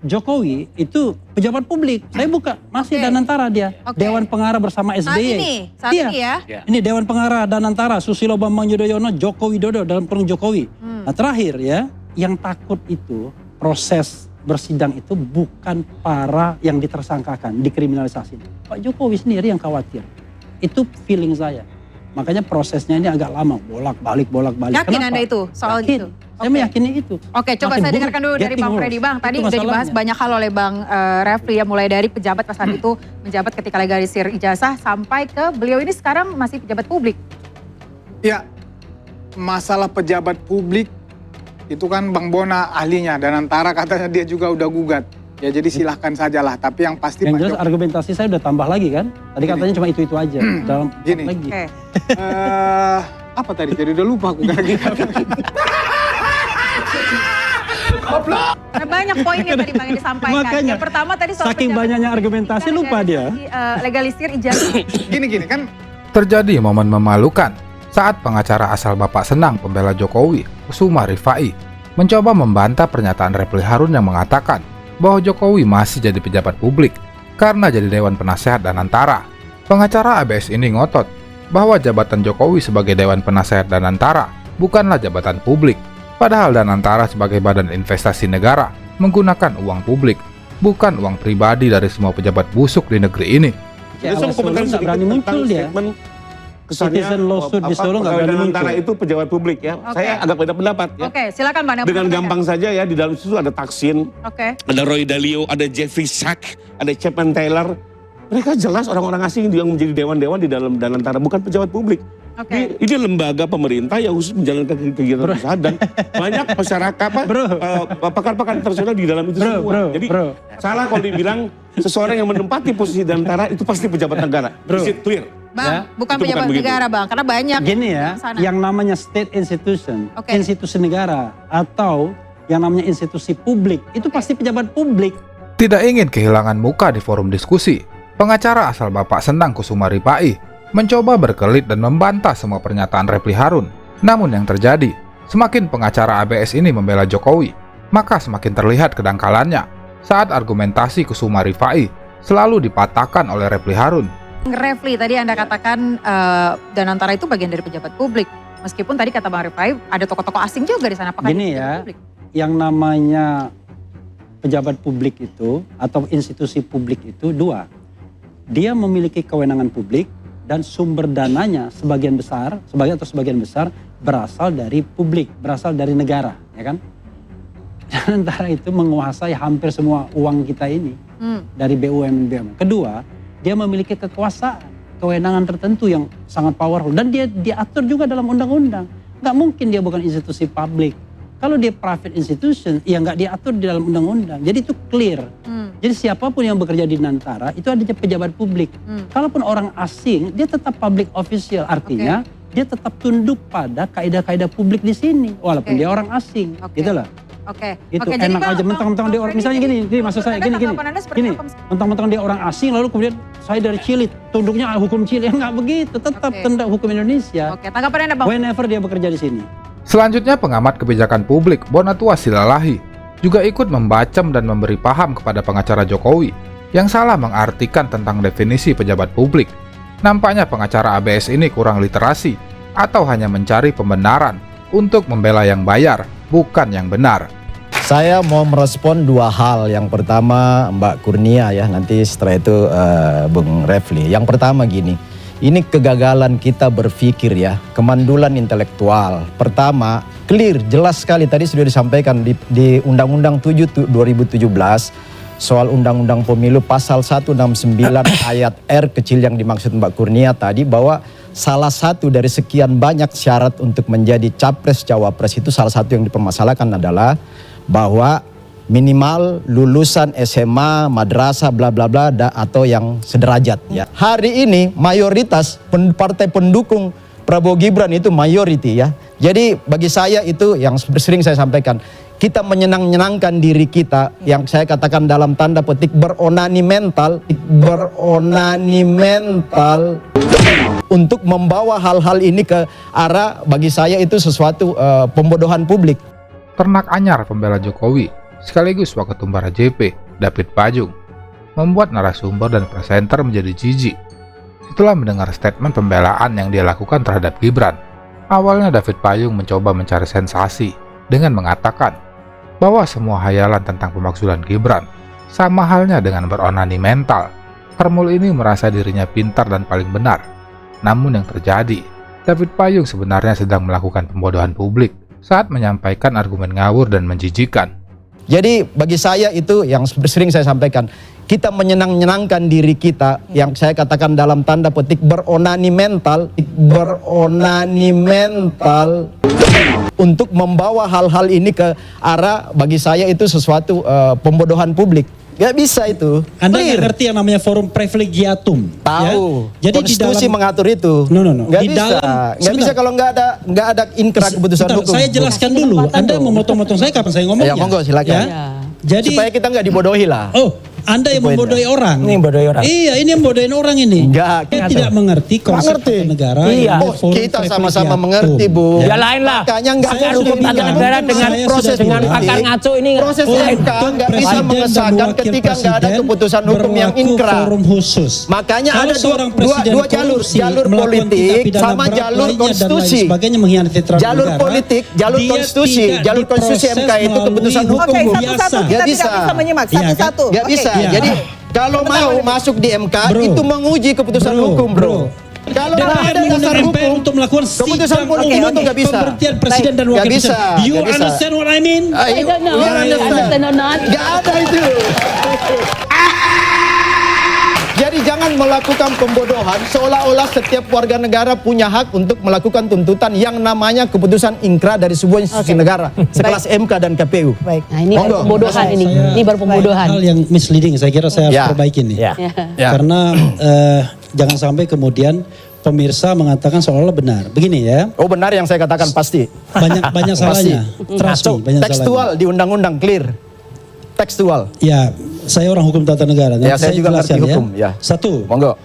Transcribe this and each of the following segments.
Jokowi itu pejabat publik. Saya buka, masih Danantara dia. Dewan Pengarah bersama SBY. Saat ini ya. Ini Dewan Pengarah Danantara, Susilo Bambang Yudhoyono, Joko Widodo dalam kurung Jokowi. Nah terakhir ya, yang takut itu proses bersidang itu bukan para yang ditersangkakan, dikriminalisasi. Pak Jokowi sendiri yang khawatir. Itu feeling saya. Makanya prosesnya ini agak lama, bolak-balik. Yakin Anda itu soal gitu? Saya meyakini itu. Oke, coba saya dengarkan dulu dari Bang Freddy. Bang, tadi sudah dibahas banyak hal oleh Bang Refli ya, mulai dari pejabat pas saat itu menjabat ketika legalisir ijazah sampai ke beliau ini sekarang masih pejabat publik. Ya, masalah pejabat publik itu kan Bang Bona ahlinya dan antara katanya dia juga udah gugat. Ya jadi silahkan sajalah, tapi yang pasti yang jelas argumentasi saya udah tambah lagi kan. Tadi katanya cuma itu aja. Dalam gini. lagi. Apa tadi? Jadi udah lupa aku lagi. Karena banyak poinnya tadi Bang yang disampaikan. Makanya, yang pertama tadi soal saking banyaknya argumentasi lupa dia. Legalisir ijazah. Gini kan. Terjadi momen memalukan saat pengacara asal Bapak Senang pembela Jokowi, Kusuma Rifai, mencoba membantah pernyataan Refli Harun yang mengatakan bahwa Jokowi masih jadi pejabat publik karena jadi Dewan Penasehat Danantara. Pengacara ABS ini ngotot bahwa jabatan Jokowi sebagai Dewan Penasehat Danantara bukanlah jabatan publik. Padahal Danantara sebagai badan investasi negara menggunakan uang publik, bukan uang pribadi dari semua pejabat busuk di negeri ini. Saya komentar nggak berani muncul dia. Kesannya Danantara itu pejabat publik ya. Saya agak beda pendapat ya. Oke, silakan Bang. Dengan gampang saja ya, di dalam situ ada Thaksin, ada Roy Dalio, ada Jeffrey Sachs, ada Chapman Taylor. Mereka jelas orang-orang asing yang menjadi dewan-dewan di dalam Danantara, bukan pejabat publik. Ini lembaga pemerintah yang khusus menjalankan kegiatan usaha dan banyak masyarakat, pakar-pakar internasional di dalam itu semua. Jadi salah kalau dibilang seseorang yang menempati posisi Danantara itu pasti pejabat negara. Is it clear? Bang, bukan pejabat negara Bang, karena banyak. Gini ya, yang namanya state institution, institusi negara atau yang namanya institusi publik, itu pasti pejabat publik. Tidak ingin kehilangan muka di forum diskusi, pengacara asal Bapak Senang Kusuma Rifai mencoba berkelit dan membantah semua pernyataan Refli Harun. Namun yang terjadi, semakin pengacara ABS ini membela Jokowi, maka semakin terlihat kedangkalannya saat argumentasi Kusuma Rifai selalu dipatahkan oleh Refli Harun. Refli, tadi Anda katakan Danantara itu bagian dari pejabat publik. Meskipun tadi kata Bang Rifai ada tokoh-tokoh asing juga di sana. Apakah gini ya, publik? Yang namanya pejabat publik itu atau institusi publik itu dua. Dia memiliki kewenangan publik dan sumber dananya sebagian besar berasal dari publik, berasal dari negara, ya kan? Danantara itu menguasai hampir semua uang kita ini dari BUMN. Kedua, dia memiliki kekuasaan, kewenangan tertentu yang sangat powerful dan dia diatur juga dalam undang-undang. Nggak mungkin dia bukan institusi publik. Kalau dia private institution, ya nggak diatur di dalam undang-undang. Jadi itu clear. Jadi siapapun yang bekerja di Danantara itu ada pejabat publik. Kalaupun orang asing, dia tetap public official. Artinya dia tetap tunduk pada kaidah-kaidah publik di sini, walaupun dia orang asing, gitu lah. Itu enak aja, mentang-mentang dia orang, misalnya gini maksud saya gini, mentang-mentang dia orang asing lalu kemudian saya dari Chile, tunduknya hukum Chile, nggak begitu, tetap tunduk hukum Indonesia. Tanggapan Anda Bang? Whenever dia bekerja di sini. Selanjutnya pengamat kebijakan publik Bonatua Silalahi juga ikut membacem dan memberi paham kepada pengacara Jokowi yang salah mengartikan tentang definisi pejabat publik. Nampaknya pengacara ABS ini kurang literasi atau hanya mencari pembenaran untuk membela yang bayar, bukan yang benar. Saya mau merespon dua hal. Yang pertama Mbak Kurnia ya, nanti setelah itu Bung Refli. Yang pertama gini, ini kegagalan kita berpikir ya, kemandulan intelektual. Pertama, clear, jelas sekali tadi sudah disampaikan di Undang-Undang 7 2017 soal Undang-Undang Pemilu pasal 169 ayat R kecil yang dimaksud Mbak Kurnia tadi, bahwa salah satu dari sekian banyak syarat untuk menjadi capres cawapres itu salah satu yang dipermasalahkan adalah bahwa minimal lulusan SMA, madrasah, bla bla bla, atau yang sederajat ya. Hari ini mayoritas partai pendukung Prabowo Gibran itu mayority ya. Jadi bagi saya itu yang sering saya sampaikan, kita menyenang-nyenangkan diri kita yang saya katakan dalam tanda petik beronani mental untuk membawa hal-hal ini ke arah bagi saya itu sesuatu pembodohan publik. Ternak anyar pembela Jokowi, sekaligus Waketumbara JP, David Pajung, membuat narasumber dan presenter menjadi jijik setelah mendengar statement pembelaan yang dia lakukan terhadap Gibran. Awalnya David Pajung mencoba mencari sensasi dengan mengatakan bahwa semua hayalan tentang pemakzulan Gibran sama halnya dengan beronani mental. Termul ini merasa dirinya pintar dan paling benar. Namun yang terjadi, David Pajung sebenarnya sedang melakukan pembodohan publik saat menyampaikan argumen ngawur dan menjijikan. Jadi bagi saya itu yang sering saya sampaikan, kita menyenangkan diri kita yang saya katakan dalam tanda petik beronani mental untuk membawa hal-hal ini ke arah bagi saya itu sesuatu pembodohan publik. Gak bisa itu. Anda nggak ngerti yang namanya forum privilegiatum. Tahu. Ya? Jadi konstitusi mengatur itu. No. Nggak bisa. Nggak bisa kalau nggak ada inkrah keputusan hukum. Saya jelaskan dulu. Anda memotong-motong saya kapan saya ngomong? Ya monggo silakan. Ya? Jadi supaya kita nggak dibodohi lah. Oh, Anda yang membodohi orang. Ini membodohi orang. Iya, ini yang membodohin orang ini. Enggak. Dia tidak mengerti konsep tata negara. Iya. yang forum Kita sama-sama privilegiatum. mengerti, Bu. Ya lain lah. Makanya nggak Saya ada Hukum tata negara dengan saya proses sudah dengan bilang. pakar ngaco ini proses MK nggak bisa Presiden dan mengesahkan wakil ketika nggak ada presiden keputusan hukum yang berlaku inkrah. Forum khusus. Makanya Kalau ada seorang dua presiden jalur, korupsi, jalur melakukan politik tindak pidana sama berat jalur lainnya dan lain konstitusi. sebagainya mengkhianati terhadap Jalur negara, politik, jalur dia konstitusi, tidak jalur konstitusi diproses MK itu melalui keputusan hukum hukum. Oke, Bu. satu-satu Nggak kita bisa. tidak bisa menyimak. Iya, kan? Satu-satu. Nggak bisa. Iya. Jadi kalau mau masuk di MK Bro. itu menguji keputusan Bro, hukum, bro. bro. Kalau nggak DPR ada dasar mengundang MPR hukum, untuk melakukan keputusan sidang politik umum itu nggak bisa. pemberhentian presiden dan Nggak wakil bisa, presiden. You nggak bisa. understand what I mean? I don't know. Nggak ada itu. Jadi jangan melakukan pembodohan seolah-olah setiap warga negara punya hak untuk melakukan tuntutan yang namanya keputusan inkrah dari sebuah institusi negara sekelas MK dan KPU. Baik. Nah ini Monggo. baru pembodohan ini. Ini baru pembodohan. Hal yang misleading saya kira saya harus Ya. perbaiki nih. Ya. Ya. Karena jangan sampai kemudian pemirsa mengatakan seolah-olah benar. Begini ya, Oh benar yang saya katakan pasti. banyak salahnya. Trust me, banyak Tekstual salahnya. di undang-undang clear. Tekstual. Ya, saya orang hukum tata negara. Ya, saya juga ngerti jelaskan hukum, ya. Satu, Monggo.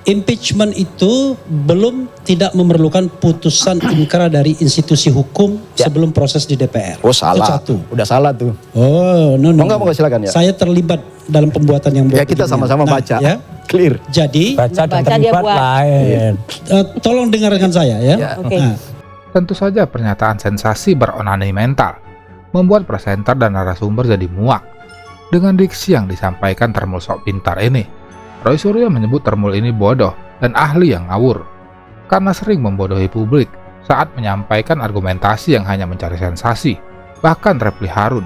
impeachment itu belum tidak memerlukan putusan inkrah dari institusi hukum sebelum proses di DPR. Oh salah. Itu satu. Udah salah tuh. Oh, no. Monggo, silakan ya. Saya terlibat dalam pembuatan yang Ya kita sama-sama baca. Ya. Clear. Jadi, Baca dan Baca dia terlibat buat. lain. tolong dengarkan saya ya. Ya. Oke. Nah, Tentu saja pernyataan sensasi beronani mental membuat presenter dan narasumber jadi muak. Dengan diksi yang disampaikan Termul sok pintar ini, Roy Suryo menyebut Termul ini bodoh dan ahli yang ngawur karena sering membodohi publik saat menyampaikan argumentasi yang hanya mencari sensasi. Bahkan Refli Harun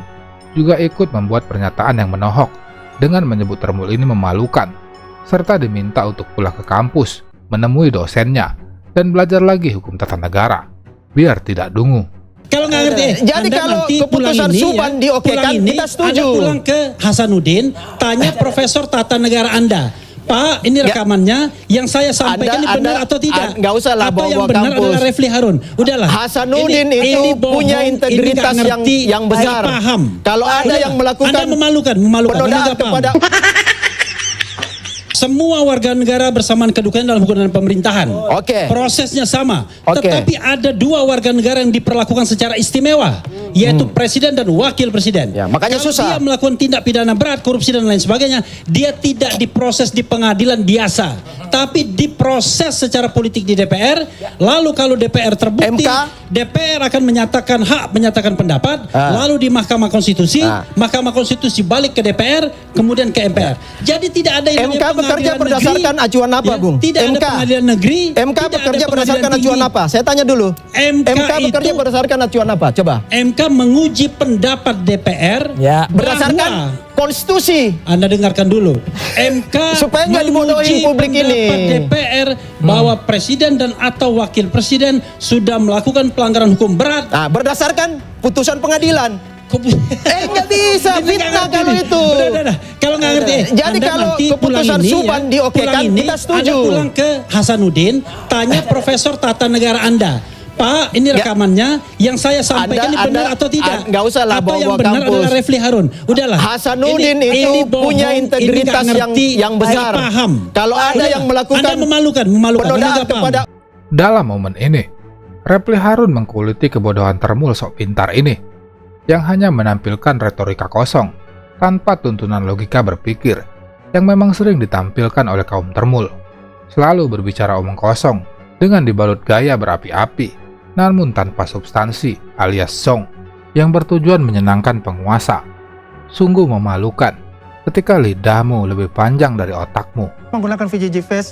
juga ikut membuat pernyataan yang menohok dengan menyebut Termul ini memalukan, serta diminta untuk pulang ke kampus, menemui dosennya, dan belajar lagi hukum tata negara, biar tidak dungu. kalau nggak ngerti, Jadi Anda kalau nanti pulang keputusan ini, Subhan diokekan, pulang ini, kita setuju. Anda pulang ke Hasanuddin, tanya Profesor Tata Negara Anda. Pak, ini rekamannya yang saya sampaikan ini benar atau tidak? Nggak usah lah Atau yang bawa-bawa benar kampus. adalah Refli Harun. Udahlah. Hasanuddin Ini itu bohong, punya ini integritas nggak ngerti, yang besar. nggak paham. Kalau ada Udah, yang melakukan Anda memalukan. penodaan Anda nggak paham. kepada Semua warga negara bersamaan kedudukan dalam hukum dan pemerintahan. Oke. Prosesnya sama. Oke. Tetapi ada dua warga negara yang diperlakukan secara istimewa, yaitu presiden dan wakil presiden. Ya, makanya Kalau susah. dia melakukan tindak pidana berat, korupsi dan lain sebagainya, dia tidak diproses di pengadilan biasa, tapi diproses secara politik di DPR. Lalu kalau DPR terbukti, MK? DPR akan menyatakan hak menyatakan pendapat, Ah. lalu di Mahkamah Konstitusi, Ah. Mahkamah Konstitusi balik ke DPR, kemudian ke MPR. Jadi tidak ada yang MK namanya bekerja pengadilan berdasarkan negeri. acuan apa, Ya, Bung? Tidak ada MK. pengadilan negeri. MK tidak ada bekerja pengadilan berdasarkan acuan tinggi. apa? Saya tanya dulu. MK bekerja itu- berdasarkan acuan apa? Coba. MK menguji pendapat DPR Ya. Berdasarkan bahwa- konstitusi. Anda dengarkan dulu. MK Supaya nggak dibodohin menguji publik ini. pendapat DPR bahwa presiden dan atau wakil presiden sudah melakukan pelanggaran hukum berat. Nah, berdasarkan putusan pengadilan. Nggak bisa, Ini nggak fitnah ngerti kalau nih. itu. Udah. Kalau nggak ngerti. Jadi Anda kalau nanti keputusan pulang ini, Subhan diokekan, pulang ini, kita setuju. Anda pulang ke Hasanuddin, tanya Profesor Tata Negara Anda. Pak, ini rekamannya yang saya sampaikan ini benar atau tidak? Nggak usah lah Atau yang bawa-bawa benar kampus. adalah Refli Harun. Udahlah. Hasanuddin Ini itu bohong, punya ini integritas nggak ngerti, yang besar. nggak paham. Kalau ada Udah, yang melakukan Anda memalukan. Anda penodaan nggak paham. kepada Dalam momen ini, Refli Harun mengkuliti kebodohan Termul sok pintar ini. yang hanya menampilkan retorika kosong tanpa tuntunan logika berpikir yang memang sering ditampilkan oleh kaum termul. Selalu berbicara omong kosong dengan dibalut gaya berapi-api, namun tanpa substansi alias song yang bertujuan menyenangkan penguasa. Sungguh memalukan ketika lidahmu lebih panjang dari otakmu. Menggunakan VJJ Face,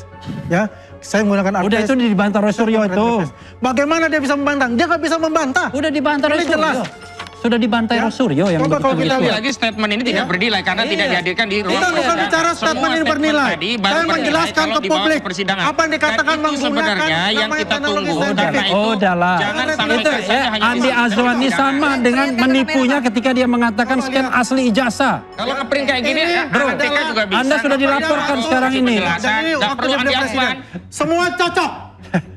ya, saya menggunakan Udah itu dibantah Roy Suryo itu. Bagaimana dia bisa membantah? Dia nggak bisa membantah. Udah dibantah Roy Ini jelas. Suryo. Sudah dibantai Roy Suryo yang Coba kalau begitu kita itu. lihat. Lagi statement ini tidak bernilai karena tidak dihadirkan di ruang Kita bukan bicara statement ini bernilai. Saya menjelaskan ke publik apa yang dikatakan menggunakan sebenarnya yang namanya kita teknologi tunggu saintifik. karena itu Udahlah. jangan Itu, sampaikan saja hanya Andi Azwan ini sama dengan menipunya ketika dia mengatakan scan asli ijazah. kalau ngeprint kayak gini Bro, RTK juga bisa. Anda sudah dilaporkan sekarang ini. Dan ini Nggak perlu waktu Andi dia Azwan. presiden. Semua cocok.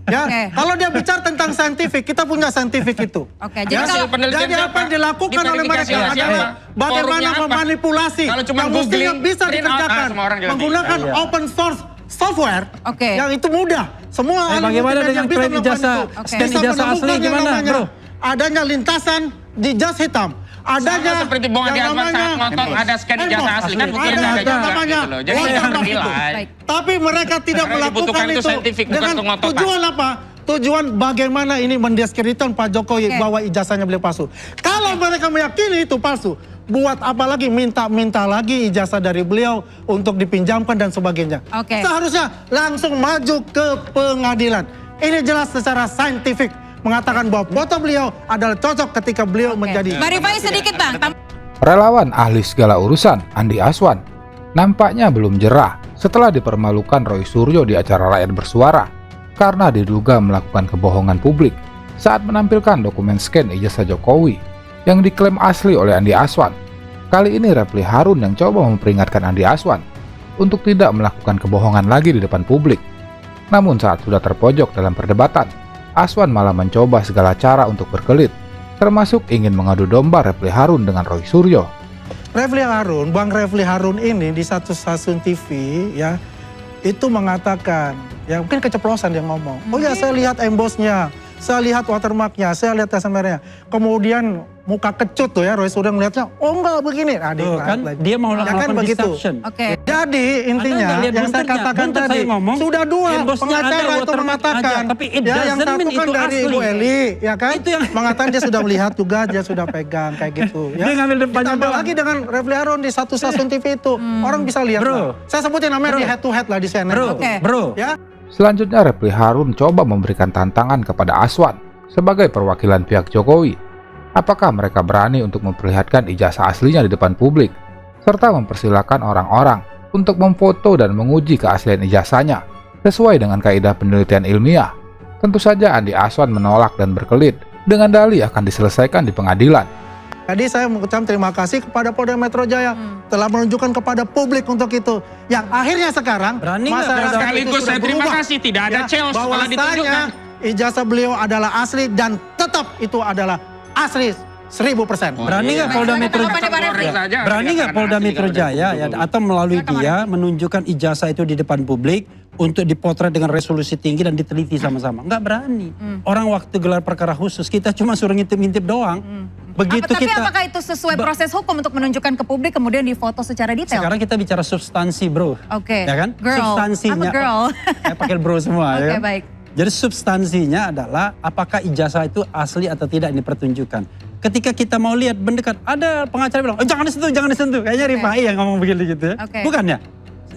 Ya, kalau dia bicara tentang saintifik, kita punya saintifik itu. Oke, Ya, jadi kalau penelitian jadi siapa? apa yang dilakukan oleh mereka Diverifikasi oleh adalah siapa? bagaimana Forumnya apa? memanipulasi Kalau cuma yang mestinya googling, bisa print out, dikerjakan semua orang jadi. menggunakan open source software Oke. yang itu mudah. Semua ahli bagaimana multimedia dengan bisa klaim melakukan ijazah? itu. Scan Bisa ijazah asli menemukan yang gimana, namanya bro? adanya lintasan di jas hitam. Adanya Sama seperti Bung Andi yang Azwan saat namanya motong ada scan ijazah asli kan buktinya ada ada yang juga namanya gitu loh. Jadi watermark jangan itu. menilai. Baik. Tapi mereka tidak Karena melakukan dibutuhkan itu itu saintifik, bukan dengan pengototan. tujuan apa? Tujuan bagaimana ini mendiskreditkan Pak Jokowi Oke. bahwa ijazahnya beliau palsu. Kalau mereka meyakini itu palsu, buat apa lagi minta lagi ijazah dari beliau untuk dipinjamkan dan sebagainya. Oke. Seharusnya langsung maju ke pengadilan. Ini jelas secara saintifik mengatakan bahwa foto beliau adalah cocok ketika beliau menjadi. Mbak Rifai sedikit Bang. Relawan ahli segala urusan Andi Azwan nampaknya belum jerah setelah dipermalukan Roy Suryo di acara Rakyat Bersuara karena diduga melakukan kebohongan publik saat menampilkan dokumen scan ijazah Jokowi yang diklaim asli oleh Andi Azwan. Kali ini Refli Harun yang coba memperingatkan Andi Azwan untuk tidak melakukan kebohongan lagi di depan publik. Namun saat sudah terpojok dalam perdebatan, Azwan malah mencoba segala cara untuk berkelit, termasuk ingin mengadu domba Refli Harun dengan Roy Suryo. Refli Harun, Bang Refli Harun ini di satu stasiun TV ya, itu mengatakan, ya mungkin keceplosan dia ngomong. Oh ya saya lihat embosnya, saya lihat watermarknya, saya lihat TSMR-nya. Kemudian muka kecut tuh ya, Roy Suryo ngeliatnya, oh enggak begini. Nah, Tuh, kan dia mau Ya kan melakukan begitu. deception. Oke. Jadi intinya Anda nggak lihat yang saya bunternya? katakan Bunter tadi, saya ngomong, sudah dua embosnya ada, pengacara itu watermark mengatakan, ada, tapi it ya, yang doesn't satu mean kan itu dari asli. Ibu Eli, ya kan, Itu yang- mengatakan dia sudah melihat juga, dia sudah pegang kayak gitu. Ya. Dia ngambil depannya Ditambah doang. lagi dengan Refli Harun di satu stasiun TV itu, orang bisa lihat. Bro. lah. Saya sebutin namanya Bro. di head to head lah di CNN. Bro, Oke. bro. Ya. Selanjutnya Refli Harun coba memberikan tantangan kepada Azwan sebagai perwakilan pihak Jokowi. Apakah mereka berani untuk memperlihatkan ijazah aslinya di depan publik, serta mempersilahkan orang-orang untuk memfoto dan menguji keaslian ijazahnya sesuai dengan kaidah penelitian ilmiah. Tentu saja Andi Azwan menolak dan berkelit dengan dalih akan diselesaikan di pengadilan. Jadi saya mengucapkan terima kasih kepada Polda Metro Jaya telah menunjukkan kepada publik untuk itu. Yang akhirnya sekarang Berani nggak masyarakat Polda? itu Sekaligus sudah saya terima berubah. kasih, tidak ada chaos setelah bahwasanya ditunjukkan. ijazah beliau adalah asli dan tetap itu adalah asli 1000%. Berani nggak Baik, Polda silakan Metro tanggapannya, Pak Refli. Berani nggak Polda Metro Jaya ya atau melalui dia menunjukkan ijazah itu di depan publik untuk dipotret dengan resolusi tinggi dan diteliti sama-sama? Nggak berani. Orang waktu gelar perkara khusus kita cuma suruh ngintip-ngintip doang. Begitu Tapi kita apakah itu sesuai proses hukum untuk menunjukkan ke publik kemudian difoto secara detail? sekarang kita bicara substansi, bro. Oke. Ya kan? Girl. Substansinya. I'm a girl. Saya pakai bro semua Oke, ya kan? baik. Jadi substansinya adalah apakah ijazah itu asli atau tidak ini dipertunjukkan. Ketika kita mau lihat mendekat, ada pengacara bilang, oh, jangan disentuh, jangan disentuh. Kayaknya Oke. Rifai yang ngomong begitu gitu ya. Oke. Bukan ya?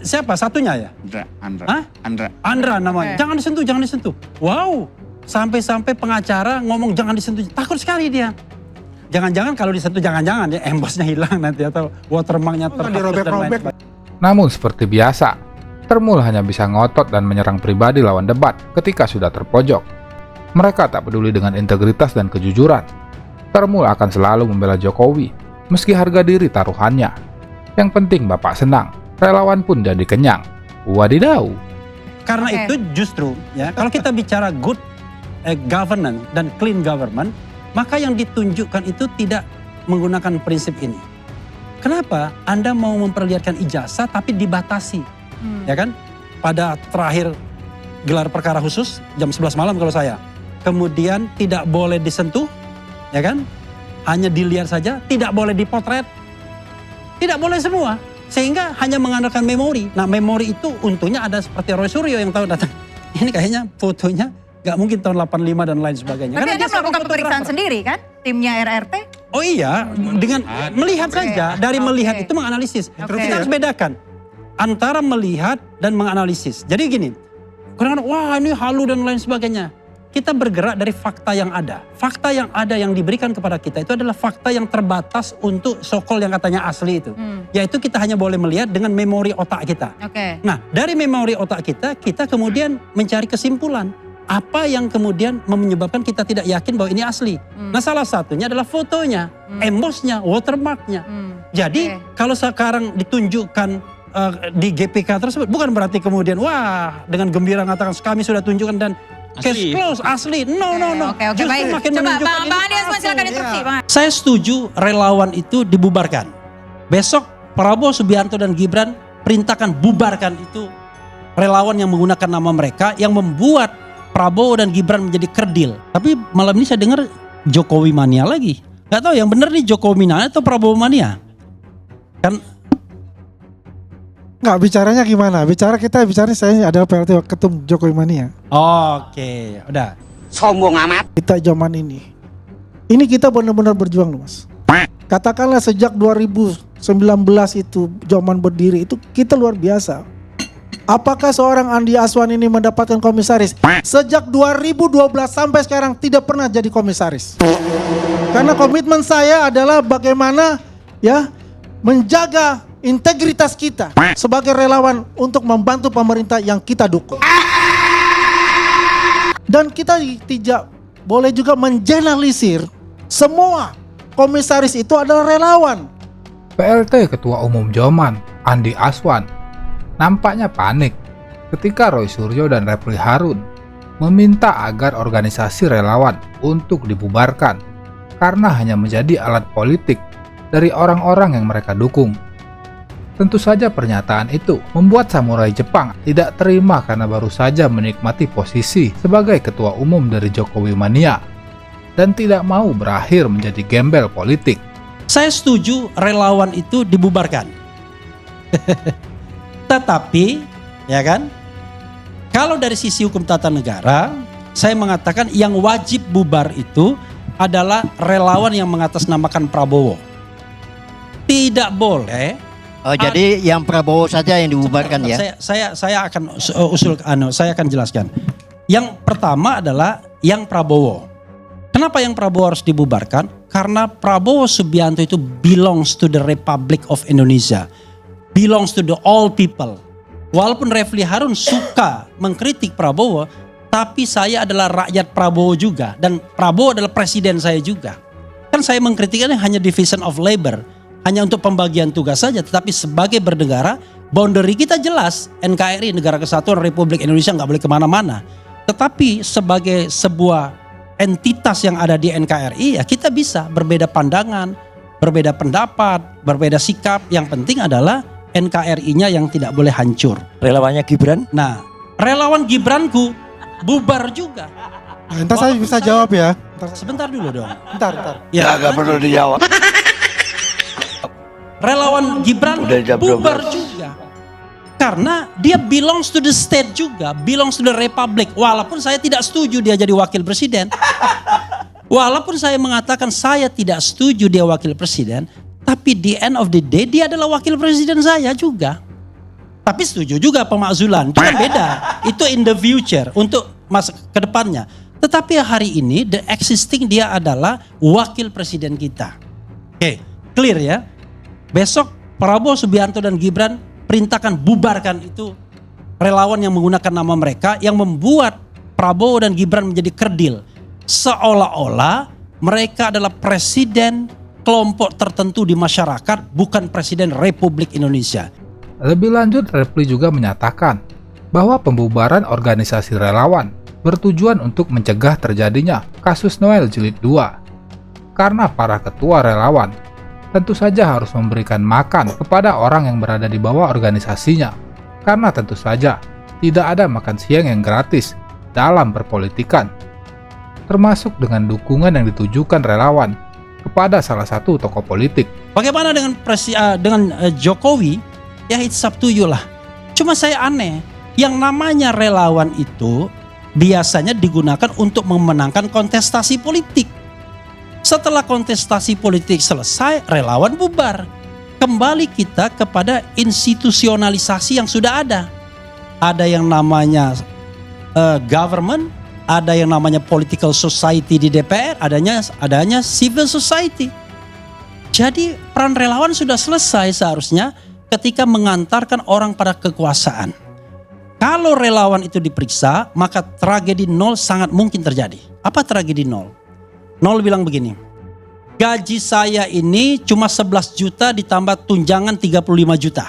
Siapa? Satunya ya? Hah? Andra namanya. Oke. Jangan disentuh, jangan disentuh. Wow, sampai-sampai pengacara ngomong jangan disentuh. Takut sekali dia. Jangan-jangan kalau disentuh, jangan-jangan ya embosnya hilang nanti atau watermarknya terhapus dan lain dirobek-robek. sebagainya. Namun seperti biasa, Termul hanya bisa ngotot dan menyerang pribadi lawan debat ketika sudah terpojok. Mereka tak peduli dengan integritas dan kejujuran. Termul akan selalu membela Jokowi, meski harga diri taruhannya. Yang penting Bapak senang, relawan pun jadi kenyang. Wadidaw. Karena Oke. itu justru ya kalau kita bicara good governance dan clean government, maka yang ditunjukkan itu tidak menggunakan prinsip ini. Kenapa Anda mau memperlihatkan ijazah tapi dibatasi? Ya kan? Pada terakhir gelar perkara khusus jam 11 malam kalau saya. Kemudian tidak boleh disentuh, ya kan? hanya dilihat saja, tidak boleh dipotret, tidak boleh semua. Sehingga hanya mengandalkan memori. Nah memori itu untungnya ada seperti Roy Suryo yang tahu datang. Ini kayaknya fotonya nggak mungkin tahun 85 dan lain sebagainya. Tapi Karena Anda dia melakukan pemeriksaan sendiri kan? Timnya RRT? Oh iya, dengan melihat saja, dari melihat itu menganalisis. Kita harus bedakan antara melihat dan menganalisis. Jadi gini, kadang-kadang wah ini halu dan lain sebagainya. Kita bergerak dari fakta yang ada. Fakta yang ada yang diberikan kepada kita itu adalah fakta yang terbatas untuk so-called yang katanya asli itu. Yaitu kita hanya boleh melihat dengan memori otak kita. Nah dari memori otak kita, kita kemudian mencari kesimpulan. Apa yang kemudian menyebabkan kita tidak yakin bahwa ini asli. Nah salah satunya adalah fotonya, embossnya, watermarknya. Jadi kalau sekarang ditunjukkan di GPK tersebut, bukan berarti kemudian wah dengan gembira mengatakan kami sudah tunjukkan dan case close asli. No. Justru baik. makin Coba menunjukkan Bang Adiasman silakan interupsi. Saya setuju relawan itu dibubarkan. Besok Prabowo Subianto dan Gibran perintahkan bubarkan itu relawan yang menggunakan nama mereka yang membuat Prabowo dan Gibran menjadi kerdil. Tapi malam ini saya dengar Jokowi mania lagi. Gak tahu yang benar nih Jokowi mania atau Prabowo mania. Kan Nggak, bicaranya gimana? Kita bicara saya adalah PLT Ketum Jokowi Mania. Oke, udah. Sombong amat. Kita zaman ini kita benar-benar berjuang loh Mas. Katakanlah sejak 2019 itu zaman berdiri itu kita luar biasa. Apakah seorang Andi Aswan ini mendapatkan komisaris? Sejak 2012 sampai sekarang tidak pernah jadi komisaris. Karena komitmen saya adalah bagaimana ya menjaga integritas kita sebagai relawan untuk membantu pemerintah yang kita dukung. Dan kita tidak boleh juga mengeneralisir semua komisaris itu adalah relawan. PLT Ketua Umum Joman, Andi Aswan, nampaknya panik ketika Roy Suryo dan Refli Harun meminta agar organisasi relawan untuk dibubarkan karena hanya menjadi alat politik dari orang-orang yang mereka dukung. Tentu saja pernyataan itu membuat samurai Jepang tidak terima karena baru saja menikmati posisi sebagai ketua umum dari Jokowi Mania dan tidak mau berakhir menjadi gembel politik. Saya setuju relawan itu dibubarkan. Tetapi, ya kan, kalau dari sisi hukum tata negara, saya mengatakan yang wajib bubar itu adalah relawan yang mengatasnamakan Prabowo. Tidak boleh. Jadi yang Prabowo saja yang dibubarkan ya? Saya akan saya akan jelaskan. Yang pertama adalah yang Prabowo. Kenapa yang Prabowo harus dibubarkan? Karena Prabowo Subianto itu belongs to the Republic of Indonesia. Belongs to the all people. Walaupun Refli Harun suka mengkritik Prabowo, tapi saya adalah rakyat Prabowo juga. Dan Prabowo adalah presiden saya juga. Kan saya mengkritiknya hanya division of labor. Hanya untuk pembagian tugas saja, tetapi sebagai bernegara, boundary kita jelas. NKRI, Negara Kesatuan Republik Indonesia nggak boleh kemana-mana. Tetapi sebagai sebuah entitas yang ada di NKRI, ya kita bisa berbeda pandangan, berbeda pendapat, berbeda sikap. Yang penting adalah NKRI-nya yang tidak boleh hancur. Relawannya Gibran? Nah, relawan Gibranku bubar juga. Entar saya bisa jawab ya. Sebentar dulu dong. Entar. Ya, nggak perlu dijawab. Relawan Gibran bubar juga. Karena dia belongs to the state juga, belongs to the republic. Walaupun saya tidak setuju dia jadi wakil presiden. Walaupun saya mengatakan saya tidak setuju dia wakil presiden, tapi di end of the day dia adalah wakil presiden saya juga. Tapi setuju juga pemakzulan, itu kan beda. Itu in the future, untuk masa ke depannya. Tetapi hari ini the existing dia adalah wakil presiden kita. Oke, clear ya. Besok Prabowo Subianto dan Gibran perintahkan bubarkan itu relawan yang menggunakan nama mereka yang membuat Prabowo dan Gibran menjadi kerdil. Seolah-olah mereka adalah presiden kelompok tertentu di masyarakat, bukan presiden Republik Indonesia. Lebih lanjut, Refli juga menyatakan bahwa pembubaran organisasi relawan bertujuan untuk mencegah terjadinya kasus Noel Jilid 2. Karena para ketua relawan tentu saja harus memberikan makan kepada orang yang berada di bawah organisasinya. Karena tentu saja tidak ada makan siang yang gratis dalam berpolitikan. Termasuk dengan dukungan yang ditujukan relawan kepada salah satu tokoh politik. Bagaimana dengan Jokowi? Ya it's up to you lah. Cuma saya aneh, yang namanya relawan itu biasanya digunakan untuk memenangkan kontestasi politik. Setelah kontestasi politik selesai, relawan bubar. Kembali kita kepada institusionalisasi yang sudah ada. Ada yang namanya government, ada yang namanya political society di DPR, adanya civil society. Jadi peran relawan sudah selesai seharusnya ketika mengantarkan orang pada kekuasaan. Kalau relawan itu diperiksa, maka tragedi nol sangat mungkin terjadi. Apa tragedi nol? Nol bilang begini, gaji saya ini cuma 11 juta ditambah tunjangan 35 juta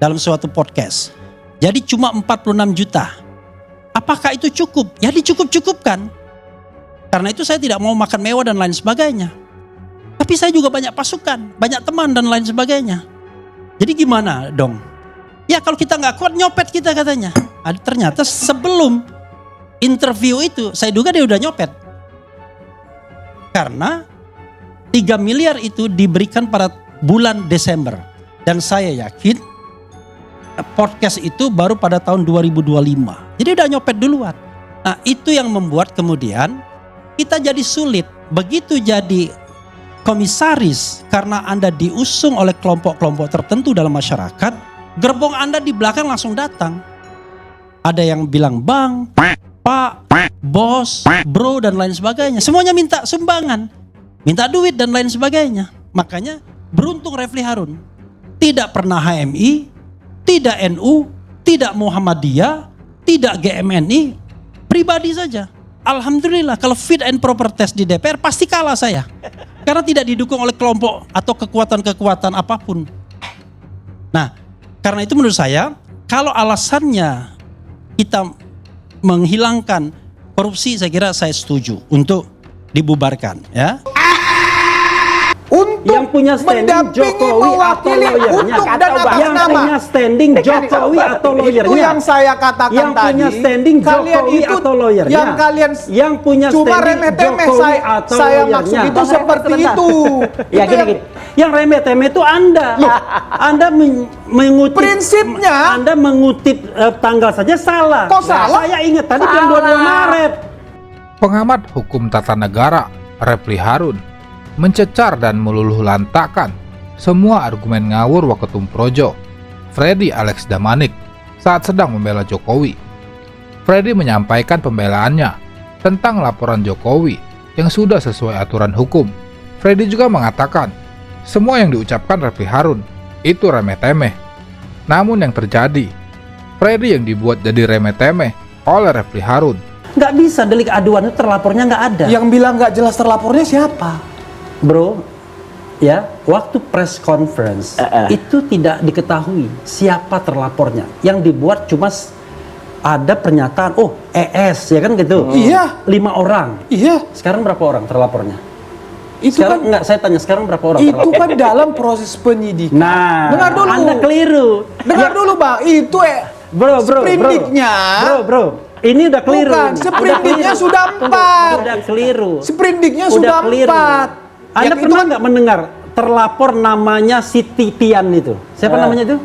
dalam suatu podcast. Jadi cuma 46 juta. Apakah itu cukup? Ya dicukup-cukupkan. Karena itu saya tidak mau makan mewah dan lain sebagainya. Tapi saya juga banyak pasukan, banyak teman dan lain sebagainya. Jadi gimana dong? Ya kalau kita nggak kuat nyopet kita katanya. Ternyata sebelum interview itu saya duga dia udah nyopet. Karena 3 miliar itu diberikan pada bulan Desember. Dan saya yakin podcast itu baru pada tahun 2025. Jadi udah nyopet duluan. Nah itu yang membuat kemudian kita jadi sulit. Begitu jadi komisaris karena Anda diusung oleh kelompok-kelompok tertentu dalam masyarakat, gerbong Anda di belakang langsung datang. Ada yang bilang bang, pak, bos, bro dan lain sebagainya. Semuanya minta sumbangan, minta duit dan lain sebagainya. Makanya beruntung Refli Harun. Tidak pernah HMI, tidak NU, tidak Muhammadiyah, tidak GMNI, pribadi saja. Alhamdulillah kalau fit and proper test di DPR pasti kalah saya. Karena tidak didukung oleh kelompok atau kekuatan-kekuatan apapun. Nah, karena itu menurut saya, kalau alasannya kita menghilangkan korupsi, saya kira saya setuju untuk dibubarkan, ya. Untuk yang punya standing Jokowi atau lawyernya, yang punya standing Jokowi atau lawyernya, itu yang saya katakan yang tadi. punya standing Jokowi atau lawyernya, yang kalian yang punya cuma standing remeh-temeh Jokowi atau saya lawyernya. maksud itu seperti itu. Ya gini. Yang remeh-temeh itu Anda mengutip prinsipnya, Anda mengutip tanggal saja salah. Kok salah? Saya ingat tadi jam 22 Maret. Pengamat hukum tata negara Refli Harun mencecar dan meluluh lantakkan semua argumen ngawur Waketum Projo, Freddy Alex Damanik, saat sedang membela Jokowi. Freddy menyampaikan pembelaannya tentang laporan Jokowi yang sudah sesuai aturan hukum. Freddy juga mengatakan semua yang diucapkan Refli Harun itu remeh-temeh. Namun yang terjadi, Freddy yang dibuat jadi remeh-temeh oleh Refli Harun. Nggak bisa delik aduan itu terlapornya nggak ada. Yang bilang nggak jelas terlapornya siapa? Bro, ya waktu press conference itu tidak diketahui siapa terlapornya. Yang dibuat cuma ada pernyataan, oh ES ya kan gitu. Iya. 5 orang. Iya. Sekarang berapa orang terlapornya? Itu sekarang kan, enggak, saya tanya sekarang berapa orang itu kan dalam proses penyidikan. Nah, dengar dulu. Anda keliru. Dengar dulu Bang, itu bro, sprindiknya. Bro. Ini udah keliru. Bukan, sprindiknya sudah 4. Udah keliru. Sprindiknya sudah 4. Anda pernah nggak mendengar terlapor namanya Siti Pian itu? Siapa namanya itu?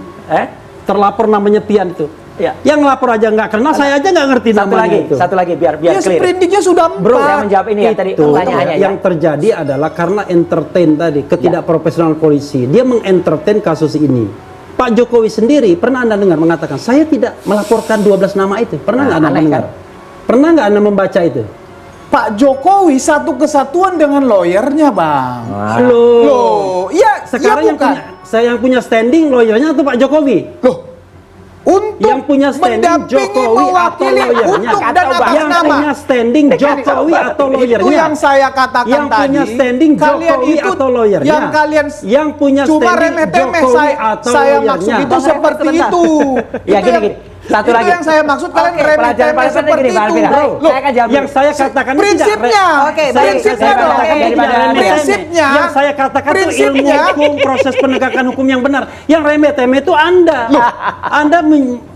Terlapor namanya Pian itu. Ya. Yang lapor aja nggak kenal, saya aja nggak ngerti namanya itu. Satu lagi biar ya, clear. Sprindiknya sudah 4. Bro, saya menjawab ini ya tadi pertanyaannya. Yang terjadi adalah karena entertain tadi, ketidakprofesional polisi. Dia mengentertain kasus ini. Pak Jokowi sendiri pernah Anda dengar mengatakan saya tidak melaporkan 12 nama itu. Pernah nggak Anda mendengar? Pernah nggak Anda membaca itu? Pak Jokowi satu kesatuan dengan lawyernya, Bang. Loh, iya. Sekarang Iya, yang punya standing lawyernya atau Pak Jokowi? Loh, untuk yang punya standing Jokowi atau lawyernya, untuk dan atas yang nama. punya standing Jokowi atau lawyernya, itu yang saya katakan yang tadi. Punya standing Jokowi itu, atau lawyernya, yang kalian yang punya cuma standing remeh-temeh Jokowi atau saya lawyernya. maksud itu seperti itu. Ya gini. Satu itu lagi. yang saya maksud kalian remeh-temeh seperti itu. Loh, saya akan jawab yang saya katakan prinsipnya. Prinsipnya. Yang saya katakan itu ilmu hukum, proses penegakan hukum yang benar. Yang remeh-temeh itu Anda. Anda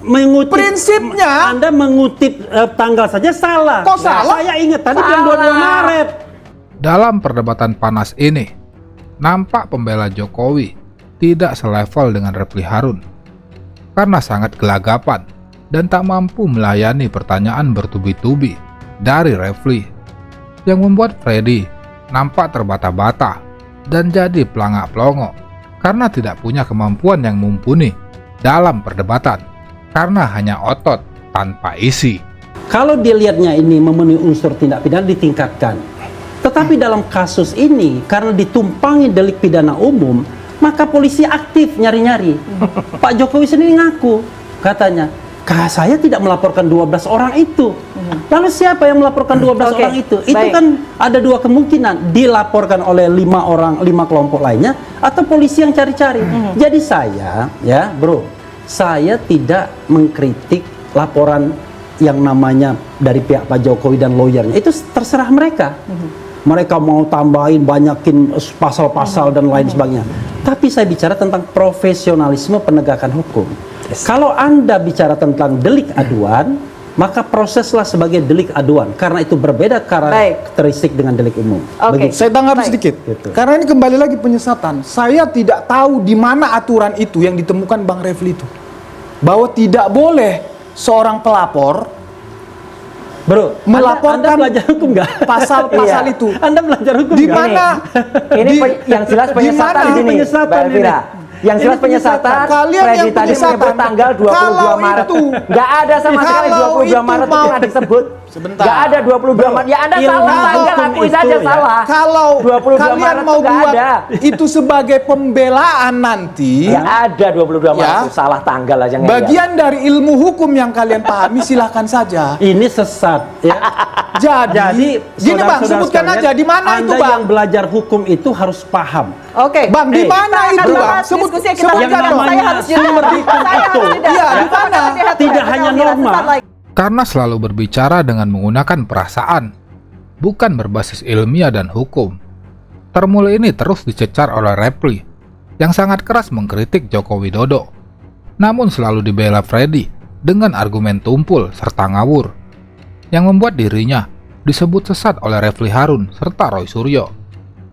mengutip prinsipnya. Anda mengutip tanggal saja salah. Kok salah? Saya ingat tadi jam 22 Maret. Dalam perdebatan panas ini, nampak pembela Jokowi tidak selevel dengan Refli Harun karena sangat gelagapan dan tak mampu melayani pertanyaan bertubi-tubi dari Refli, yang membuat Freddy nampak terbata-bata dan jadi pelangak-pelongo karena tidak punya kemampuan yang mumpuni dalam perdebatan karena hanya otot tanpa isi. Kalau dilihatnya ini memenuhi unsur tindak pidana ditingkatkan. Tetapi dalam kasus ini karena ditumpangi delik pidana umum, maka polisi aktif nyari-nyari. Pak Jokowi sendiri ngaku, katanya, saya tidak melaporkan 12 orang itu. Lalu siapa yang melaporkan 12 orang itu? Itu kan ada dua kemungkinan, dilaporkan oleh 5 kelompok lainnya, atau polisi yang cari-cari. Jadi saya, ya bro, saya tidak mengkritik laporan yang namanya dari pihak Pak Jokowi dan lawyernya. Itu terserah mereka. Mereka mau tambahin, banyakin pasal-pasal dan lain sebagainya. Tapi saya bicara tentang profesionalisme penegakan hukum. Kalau Anda bicara tentang delik aduan, maka proseslah sebagai delik aduan. Karena itu berbeda karakteristik dengan delik umum. Saya tanggapi sedikit. Karena ini kembali lagi penyesatan. Saya tidak tahu di mana aturan itu yang ditemukan Bang Refli itu. Bahwa tidak boleh seorang pelapor, bro, melaporkan Anda belajar hukum nggak? Pasal-pasal itu. Anda belajar hukum di mana? Ini yang jelas penyesatan di sini, Mbak Elvira. Yang jelas penyesatan, Freddy tadi menyebut tanggal 22 Maret. Nggak ada sama sekali 22 Maret itu pernah disebut. Nggak ada 22 Maret. Ya Anda salah tanggal, akui saja salah. Kalau 22 kalian Maret mau nggak buat ada. itu sebagai pembelaan nanti. Ya ada 22 Maret itu salah tanggal aja. Bagian dari ilmu hukum yang kalian pahami silahkan saja. Ini sesat. Ya. Jadi gini Bang, sebutkan aja di mana itu Bang. Anda yang belajar hukum itu harus paham. Bang, di mana itu Bang? Yang namanya sumber hukum itu. Iya, di mana? Tidak hanya norma. Karena selalu berbicara dengan menggunakan perasaan, bukan berbasis ilmiah dan hukum. Termul ini terus dicecar oleh Refli, yang sangat keras mengkritik Joko Widodo. Namun selalu dibela Freddy dengan argumen tumpul serta ngawur, yang membuat dirinya disebut sesat oleh Refli Harun serta Roy Suryo,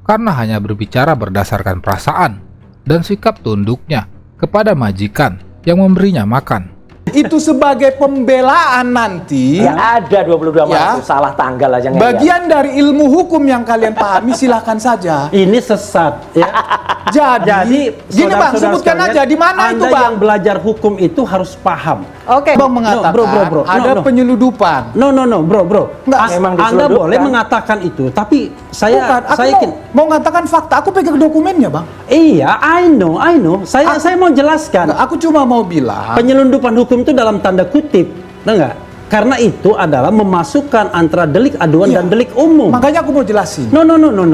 karena hanya berbicara berdasarkan perasaan dan sikap tunduknya kepada majikan yang memberinya makan. Itu sebagai pembelaan nanti. Ya ada 22 Maret itu salah tanggal aja. Bagian dari ilmu hukum yang kalian pahami silahkan saja. Ini sesat. Ya. Jadi gini Bang, sebutkan aja di mana itu Bang. Yang belajar hukum itu harus paham. Bang mengatakan ada penyeludupan. Bro. Anda boleh mengatakan itu, tapi saya mau mengatakan fakta. Aku pegang dokumennya Bang. Iya, I know. Saya mau jelaskan. Aku cuma mau bilang penyelundupan hukum itu dalam tanda kutip, enggak? Karena itu adalah memasukkan antara delik aduan dan delik umum. Makanya aku mau jelasin. No.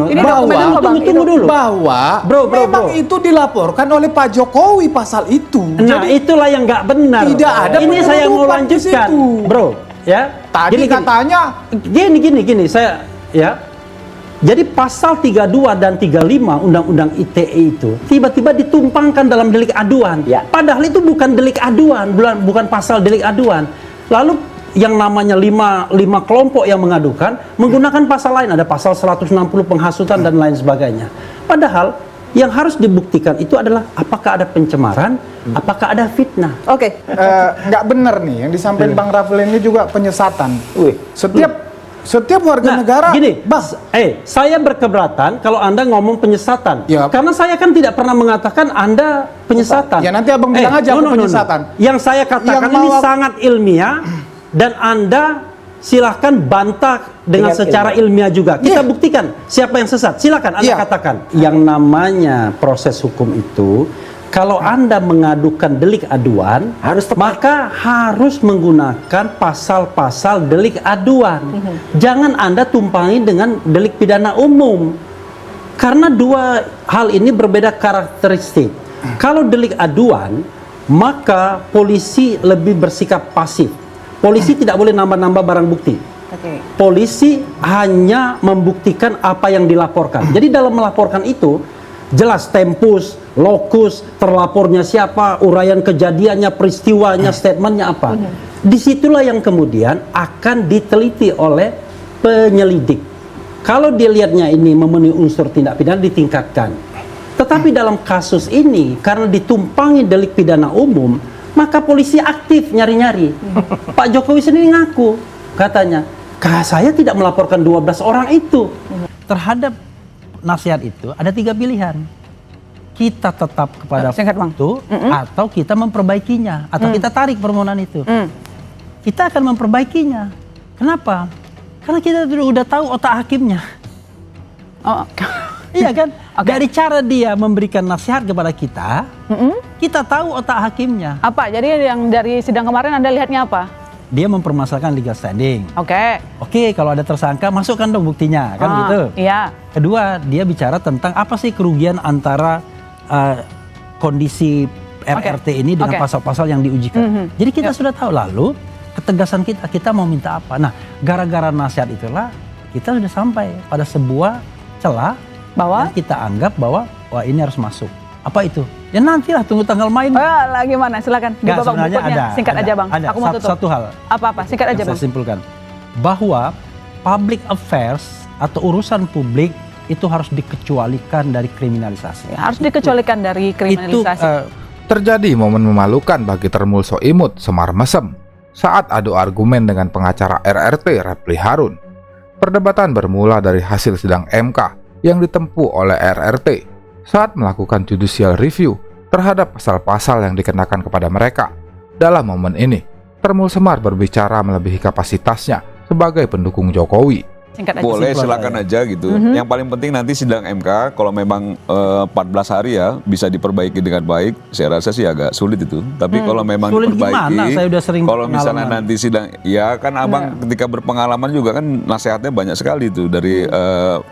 Ini Tunggu dulu. Bahwa memang itu dilaporkan oleh Pak Jokowi pasal itu. Nah, itulah yang nggak benar. Tidak ada. Ini saya mau lanjutkan, bro. Ya. Tadi katanya. Gini. Saya ya. Jadi pasal 32 dan 35 Undang-Undang ITE itu tiba-tiba ditumpangkan dalam delik aduan. Padahal itu bukan delik aduan, bukan pasal delik aduan. Lalu yang namanya 5 kelompok yang mengadukan menggunakan pasal lain, ada pasal 160 penghasutan dan lain sebagainya. Padahal yang harus dibuktikan itu adalah apakah ada pencemaran, apakah ada fitnah. Nggak benar nih yang disampaikan Bang Rafli ini juga penyesatan. Setiap warga negara. Gini, saya berkeberatan kalau Anda ngomong penyesatan. Karena saya kan tidak pernah mengatakan Anda penyesatan. Ya nanti Abang bilang aja aku penyesatan. Yang saya katakan ini sangat ilmiah dan Anda silahkan bantah dengan secara ilmiah juga. Kita buktikan siapa yang sesat. Silakan Anda katakan. Yang namanya proses hukum itu, kalau Anda mengadukan delik aduan, maka harus menggunakan pasal-pasal delik aduan. Jangan Anda tumpangi dengan delik pidana umum. Karena dua hal ini berbeda karakteristik. Kalau delik aduan, maka polisi lebih bersikap pasif. Polisi tidak boleh nambah-nambah barang bukti. Polisi hanya membuktikan apa yang dilaporkan. Jadi dalam melaporkan itu, jelas tempus, lokus, terlapornya siapa, uraian kejadiannya, peristiwanya, statementnya apa. Disitulah yang kemudian akan diteliti oleh penyelidik. Kalau dia lihatnya ini memenuhi unsur tindak pidana ditingkatkan. Tetapi dalam kasus ini karena ditumpangi delik pidana umum, maka polisi aktif nyari-nyari. Pak Jokowi sendiri ngaku, katanya, saya tidak melaporkan 12 orang itu. Terhadap nasihat itu ada 3 pilihan. Kita tetap kepada itu atau kita memperbaikinya atau kita tarik permohonan itu. Kita akan memperbaikinya. Kenapa? Karena kita udah tahu otak hakimnya. Iya kan? Dari cara dia memberikan nasihat kepada kita, kita tahu otak hakimnya. Apa? Jadi yang dari sidang kemarin Anda lihatnya apa? Dia mempermasalahkan legal standing. Oke, kalau ada tersangka masukkan dong buktinya, kan gitu. Iya. Kedua, dia bicara tentang apa sih kerugian antara kondisi RRT ini dengan pasal-pasal yang diujikan. Jadi kita sudah tahu, lalu ketegasan kita mau minta apa. Nah, gara-gara nasihat itulah kita sudah sampai pada sebuah celah bahwa kita anggap bahwa wah ini harus masuk. Apa itu? Ya nantilah tunggu tanggal main. Lagi mana? Silakan. Di babak berikutnya. Singkat aja Bang. Ada. Aku mau tutup. Satu hal. Apa? Singkat aja Bang. Saya simpulkan. Bahwa public affairs atau urusan publik itu harus dikecualikan dari kriminalisasi. Harus dikecualikan dari kriminalisasi. Terjadi momen memalukan bagi Termulso Imut Semar Mesem saat adu argumen dengan pengacara RRT Refli Harun. Perdebatan bermula dari hasil sidang MK yang ditempuh oleh RRT saat melakukan judicial review terhadap pasal-pasal yang dikenakan kepada mereka. Dalam momen ini, Termul Semar berbicara melebihi kapasitasnya sebagai pendukung Jokowi. Boleh, silakan aja gitu. Yang paling penting nanti sidang MK, kalau memang 14 hari ya bisa diperbaiki dengan baik, saya rasa sih agak sulit itu. Tapi kalau memang sulit diperbaiki, gimana? Saya udah sering kalau misalnya nanti sidang, ya kan abang ketika berpengalaman juga kan nasihatnya banyak sekali itu dari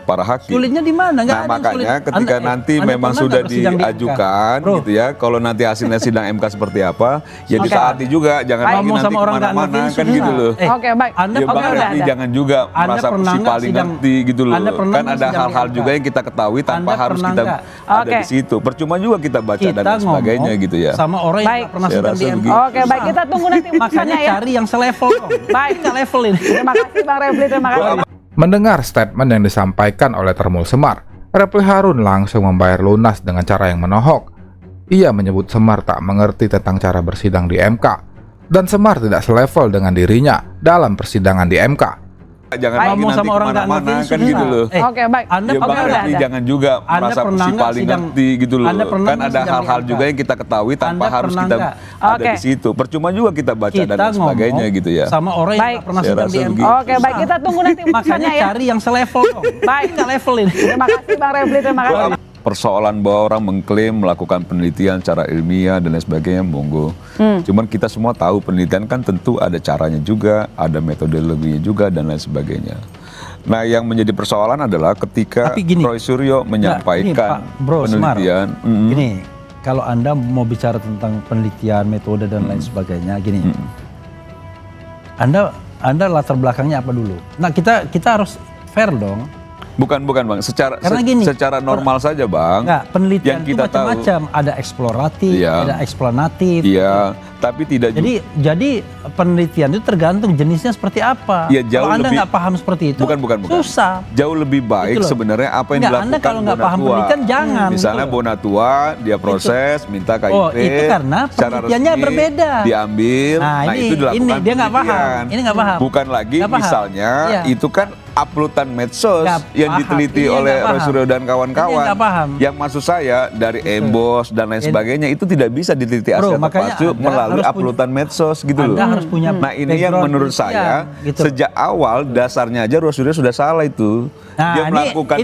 para hakim. Sulitnya di mana? Nah makanya ketika nanti memang sudah diajukan gitu ya, kalau nanti hasilnya sidang MK seperti apa, ya ditaati juga, jangan lagi nanti kemana-mana kan gitu loh. Oke, baik. Ya bang Refli jangan juga merasa si paling ngerti gitu loh. Kan ada hal-hal juga yang kita ketahui tanpa harus kita ada di situ. Percuma juga kita baca dan sebagainya gitu ya. Sama orang yang pernah sidang di MK. Oke, baik, kita tunggu nanti makanya ya. Cari yang selevel dong. Baik, level ini. Terima kasih Bang Refli, terima kasih. Mendengar statement yang disampaikan oleh Termul Semar, Refli Harun langsung membayar lunas dengan cara yang menohok. Ia menyebut Semar tak mengerti tentang cara bersidang di MK dan Semar tidak selevel dengan dirinya dalam persidangan di MK. Jangan lagi nanti kemana-mana kan gitu loh. Oke, baik. Anda jangan juga merasa si paling ngerti gitu loh. Kan ada hal-hal juga yang kita ketahui tanpa harus kita ada di situ. Percuma juga kita baca dan sebagainya gitu ya. Sama orang yang pernah sidang di MK. Oke, baik, kita tunggu nanti makanya ya. Cari yang selevel dong. Baik, level ini. Terima kasih Bang Refli, terima kasih. Persoalan bahwa orang mengklaim melakukan penelitian secara ilmiah dan lain sebagainya, monggo. Cuman kita semua tahu penelitian kan tentu ada caranya juga, ada metodologinya juga dan lain sebagainya. Nah, yang menjadi persoalan adalah ketika Roy Suryo menyampaikan penelitian. Gini, kalau Anda mau bicara tentang penelitian, metode dan lain sebagainya, gini. Anda latar belakangnya apa dulu? Nah, kita harus fair dong. Bukan bang, secara normal saja bang. Enggak, penelitian yang kita itu macam-macam, ada eksploratif, ada eksplanatif. Iya, tapi tidak. Jadi penelitian itu tergantung jenisnya seperti apa. Ya, kalau Anda nggak paham seperti itu, bukan. Susah. Jauh lebih baik sebenarnya apa yang dilakukan Anda kalau nggak paham penelitian jangan. Misalnya Bonatua, dia proses, minta KIP. Oh, itu karena penelitiannya berbeda. Diambil, nah itu dilakukan. Ini dia nggak paham. Ini nggak paham. Bukan lagi misalnya itu kan uploadan medsos yang diteliti oleh Roy Suryo dan kawan-kawan. Yang maksud saya dari embos dan lain sebagainya itu tidak bisa diteliti asli atau palsu melalui uploadan medsos gitu loh. Nah ini yang menurut saya sejak awal dasarnya aja Roy Suryo sudah salah itu. Dia melakukan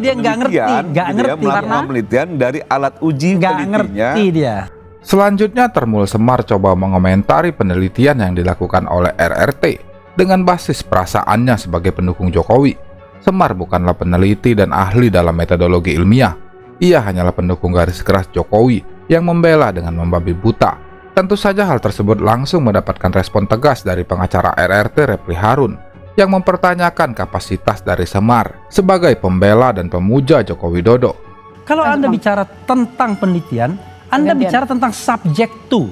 penelitian dari alat uji penelitiannya. Selanjutnya Termul Semar coba mengomentari penelitian yang dilakukan oleh RRT. Dengan basis perasaannya sebagai pendukung Jokowi, Semar bukanlah peneliti dan ahli dalam metodologi ilmiah. Ia hanyalah pendukung garis keras Jokowi yang membela dengan membabi buta. Tentu saja hal tersebut langsung mendapatkan respon tegas dari pengacara RRT Refli Harun yang mempertanyakan kapasitas dari Semar sebagai pembela dan pemuja Joko Widodo. Kalau Anda bicara tentang penelitian, Anda bicara tentang subjek to.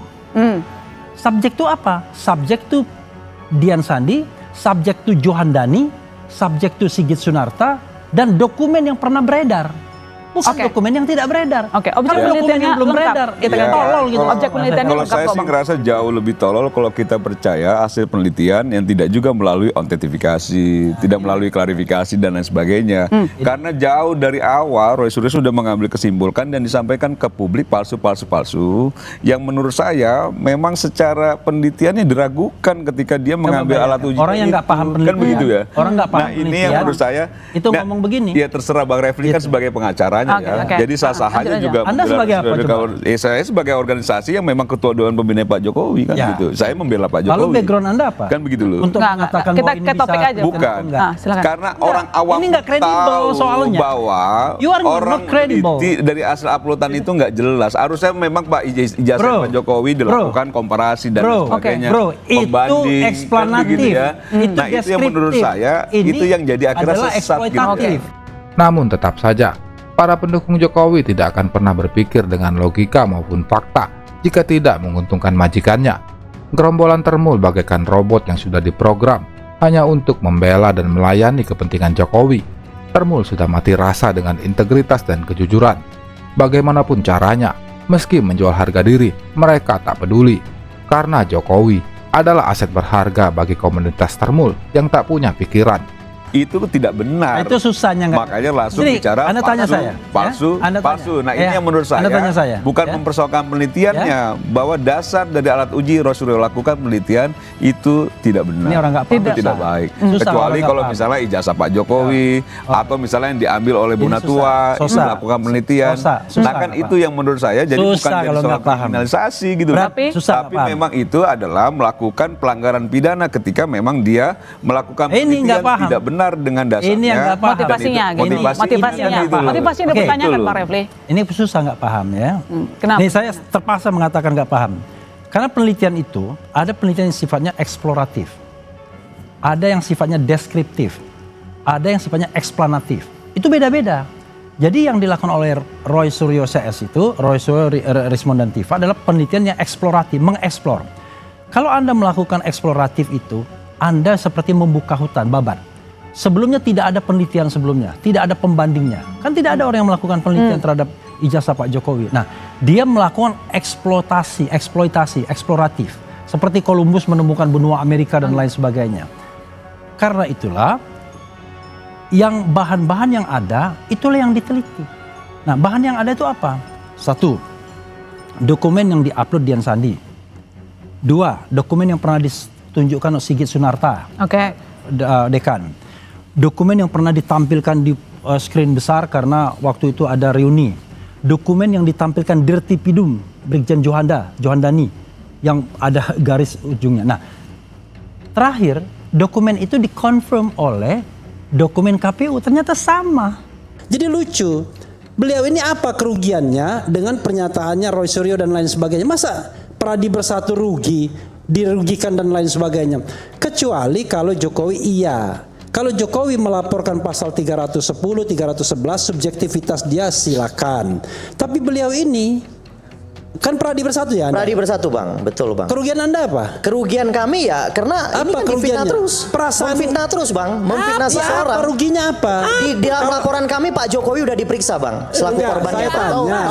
Subjek to apa? Subjek to Dian Sandi, subjek to Johan Dani, subjek to Sigit Sunarta, dan dokumen yang pernah beredar. Bukan dokumen yang tidak beredar. Oke, objek Kalau dokumen yang belum lengkap. beredar, kita kan tolol gitu. Objek penelitiannya Kalau lengkap saya kok, sih Bang. ngerasa jauh lebih tolol kalau kita percaya hasil penelitian yang tidak juga melalui autentifikasi, tidak melalui klarifikasi dan lain sebagainya. Karena jauh dari awal Roy Suryo sudah mengambil kesimpulan dan disampaikan ke publik palsu yang menurut saya memang secara penelitiannya diragukan ketika dia mengambil alat uji. Orang yang nggak paham penelitian, kan begitu ya. Orang nggak paham Nah ini yang menurut saya itu ngomong begini. Ya terserah Bang Refli kan sebagai pengacaranya ya. Jadi sah-sah aja juga. Anda sebagai apa? Saya sebagai organisasi yang memang ketua Dewan Pembina Pak Jokowi kan gitu. Saya membela Pak Jokowi. Lalu background Anda apa? Kan begitu loh. Untuk mengatakan kita bahwa ini ke topik bisa aja. Bukan. Silakan. Karena orang awam ini nggak kredibel tahu soalnya. bahwa You are orang not credible. dari hasil uploadan itu nggak jelas. Harusnya memang Pak ijazah Pak Jokowi dilakukan komparasi dan sebagainya. Itu eksplanatif. Gitu ya. Nah itu yang menurut saya itu yang jadi akhirnya sesat gitu. Namun tetap saja, para pendukung Jokowi tidak akan pernah berpikir dengan logika maupun fakta jika tidak menguntungkan majikannya. Gerombolan Termul bagaikan robot yang sudah diprogram hanya untuk membela dan melayani kepentingan Jokowi. Termul sudah mati rasa dengan integritas dan kejujuran. Bagaimanapun caranya, meski menjual harga diri, mereka tak peduli. Karena Jokowi adalah aset berharga bagi komunitas Termul yang tak punya pikiran. Itu tidak benar. Itu susahnya nggak? Makanya langsung Jadi, bicara Anda tanya saya, palsu. Nah ini yang menurut saya, bukan mempersoalkan penelitiannya, bahwa dasar dari alat uji Roy Suryo lakukan penelitian itu tidak benar. Ini orang nggak paham. Itu tidak baik. Susah, Kecuali orang kalau nggak misalnya ijazah Pak Jokowi atau misalnya yang diambil oleh Bu Natua itu melakukan penelitian. Nah kan itu yang menurut saya jadi bukan jadi soal kriminalisasi gitu. Tapi memang itu adalah melakukan pelanggaran pidana ketika memang dia melakukan penelitian tidak benar dengan dasarnya. Ini yang nggak paham. Motivasinya dipertanyakan Pak Refli. Ini susah nggak paham ya. Kenapa? Ini saya terpaksa mengatakan nggak paham. Karena penelitian itu ada penelitian yang sifatnya eksploratif, ada yang sifatnya deskriptif, ada yang sifatnya eksplanatif. Itu beda-beda. Jadi yang dilakukan oleh Roy Suryo CS itu, Roy Suryo, Rismond dan Tifa adalah penelitian yang eksploratif, mengeksplor. Kalau Anda melakukan eksploratif itu, Anda seperti membuka hutan babat. Sebelumnya tidak ada penelitian sebelumnya, tidak ada pembandingnya. Kan tidak ada orang yang melakukan penelitian terhadap ijazah Pak Jokowi. Nah, dia melakukan eksploitasi, eksploratif. Seperti Columbus menemukan benua Amerika dan lain sebagainya. Karena itulah, yang bahan-bahan yang ada, itulah yang diteliti. Nah, bahan yang ada itu apa? 1, dokumen yang diupload Dian Sandi. 2, dokumen yang pernah ditunjukkan oleh Sigit Sunarta, dekan. Dokumen yang pernah ditampilkan di screen besar karena waktu itu ada reuni. Dokumen yang ditampilkan Dirti Pidum, Brigjen Johandani, yang ada garis ujungnya. Nah, terakhir dokumen itu dikonfirm oleh dokumen KPU, ternyata sama. Jadi lucu, beliau ini apa kerugiannya dengan pernyataannya Roy Suryo dan lain sebagainya? Masa Pradi Bersatu rugi, dirugikan dan lain sebagainya? Kecuali kalau Jokowi iya. Kalau Jokowi melaporkan pasal 310, 311, subjektivitas dia silakan. Tapi beliau ini kan Pradi Bersatu ya Anda? Pradi Bersatu Bang, betul Bang. Kerugian Anda apa? Kerugian kami ya karena ini kan difitnah terus. Memfitnah terus Bang, memfitnah seseorang. Apa ruginya apa? Di dalam laporan kami Pak Jokowi udah diperiksa Bang, selaku korbannya.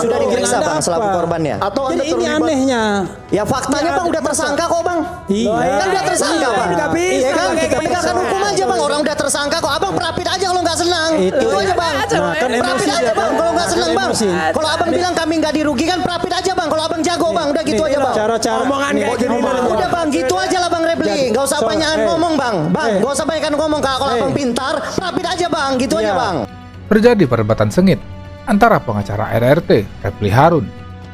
Sudah diperiksa Bang, selaku korbannya. Atau Anda ini anehnya. Ya faktanya Bang udah tersangka kok Bang. Kan udah tersangka Bang. Iya kan, penegakan hukum aja Bang, orang udah tersangka kok. Abang perapit aja kalau nggak senang. Itu aja Bang. Perapit aja Bang kalau nggak senang Bang. Kalau Abang bilang kami nggak dirugikan, perapit aja Bang. Kalau Abang jago Bang, udah gitu aja Bang. Cara-cara omongan kayak gini. Udah Bang, gitu aja lah Bang Refli. Nggak usah banyakan ngomong Bang. Nggak usah banyakan ngomong. Kalau Abang pintar, perapit aja Bang. Gitu aja Bang. Terjadi perdebatan sengit antara pengacara RRT, Refli Harun,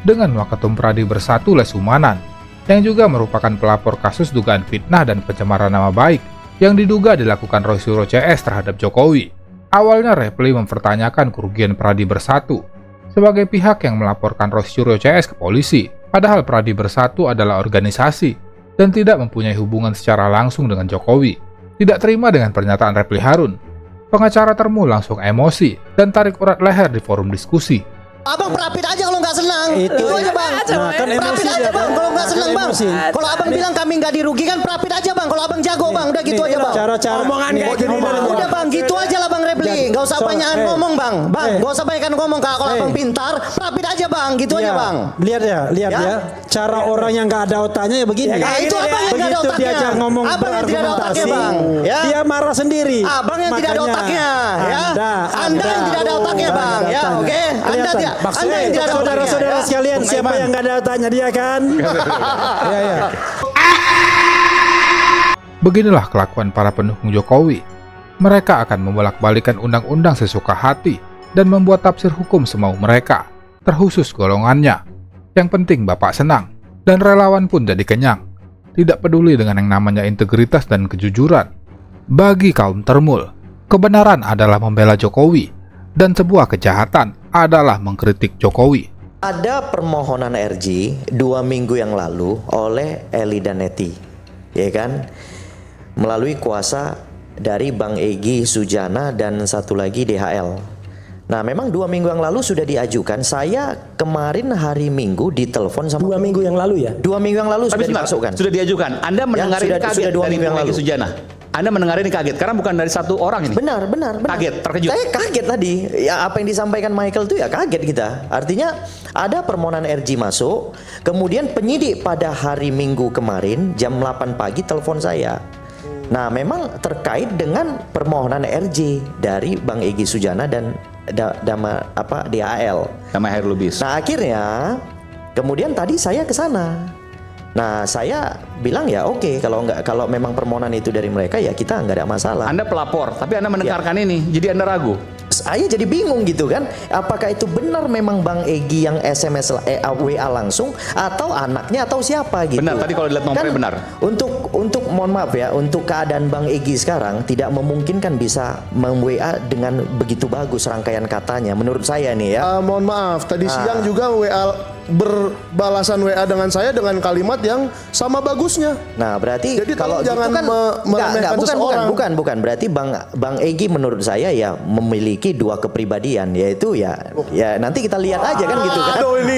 dengan Waketum Pradi Bersatu Lesumanan, yang juga merupakan pelapor kasus dugaan fitnah dan pencemaran nama baik yang diduga dilakukan Roy Suryo CS terhadap Jokowi. Awalnya Refli mempertanyakan kerugian Pradi Bersatu sebagai pihak yang melaporkan Roy Suryo CS ke polisi, padahal Pradi Bersatu adalah organisasi dan tidak mempunyai hubungan secara langsung dengan Jokowi. Tidak terima dengan pernyataan Refli Harun, pengacara Termul langsung emosi dan tarik urat leher di forum diskusi. Abang perapit aja kalau nggak senang. Itu aja bang. Profit aja bang. Kalau nggak senang bang. Kalau abang bilang kami nggak dirugikan, profit aja bang. Kalau abang jago bang, udah gitu aja bang. Cara-cara omongan kayak gini. Udah bang, gitu aja lah bang Refli. Nggak usah banyak ngomong bang. Bang, nggak usah banyak ngomong. Kalau abang pintar, profit aja bang. Gitu aja bang. Lihat ya. Cara orang yang nggak ada otaknya ya begini. Itu abang yang nggak ada Begitu otaknya. diajak ngomong Abang yang tidak ada otaknya bang. dia marah sendiri. Abang yang tidak ada otaknya. Anda yang tidak ada otaknya bang. Ya oke. Anda yang tidak ada otaknya. Saudara-saudara sekalian, siapa yang nggak ada otaknya, dia kan? Beginilah kelakuan para pendukung Jokowi. Mereka akan membolak-balikan undang-undang sesuka hati dan membuat tafsir hukum semau mereka, terkhusus golongannya. Yang penting Bapak senang, dan relawan pun jadi kenyang. Tidak peduli dengan yang namanya integritas dan kejujuran. Bagi kaum termul, kebenaran adalah membela Jokowi, dan sebuah kejahatan adalah mengkritik Jokowi. Ada permohonan RJ 2 minggu yang lalu oleh Eli dan Neti, ya kan, melalui kuasa dari Bang Egy Sujana dan satu lagi DHL. Nah memang 2 minggu yang lalu sudah diajukan. Saya kemarin hari Minggu ditelepon sama 2 minggu yang lalu ya? 2 minggu yang lalu sudah dimasukkan. Sudah diajukan. Anda mendengar ini kaget sudah 2 dari minggu yang Bang Egy lalu. Sujana. Anda mendengar ini kaget karena bukan dari satu orang ini. Benar. Kaget, terkejut. Saya kaget tadi. Ya apa yang disampaikan Michael itu ya kaget kita. Artinya ada permohonan RJ masuk, kemudian penyidik pada hari Minggu kemarin jam 8 pagi telepon saya. Nah, memang terkait dengan permohonan RJ dari Bang Egy Sujana dan DHL. Sama Hair Lubis. Nah, akhirnya kemudian tadi saya ke sana. Nah, saya bilang ya oke, kalau memang permohonan itu dari mereka ya kita nggak ada masalah. Anda pelapor, tapi Anda mendengarkan ini, jadi Anda ragu. Saya jadi bingung gitu kan, apakah itu benar memang Bang Egy yang SMS WA langsung atau anaknya atau siapa gitu. Benar, tadi kalau dilihat nomornya benar. Untuk mohon maaf ya, untuk keadaan Bang Egy sekarang tidak memungkinkan bisa mem-WA dengan begitu bagus rangkaian katanya menurut saya nih ya. Mohon maaf, tadi siang juga WA berbalasan WA dengan saya dengan kalimat yang sama bagusnya. Nah, berarti jadi kalau jangan gitu kan meremehkan seseorang. Bukan. Berarti Bang Egy menurut saya ya memiliki dua kepribadian, yaitu ya nanti kita lihat aja kan gitu kan. Aduh ini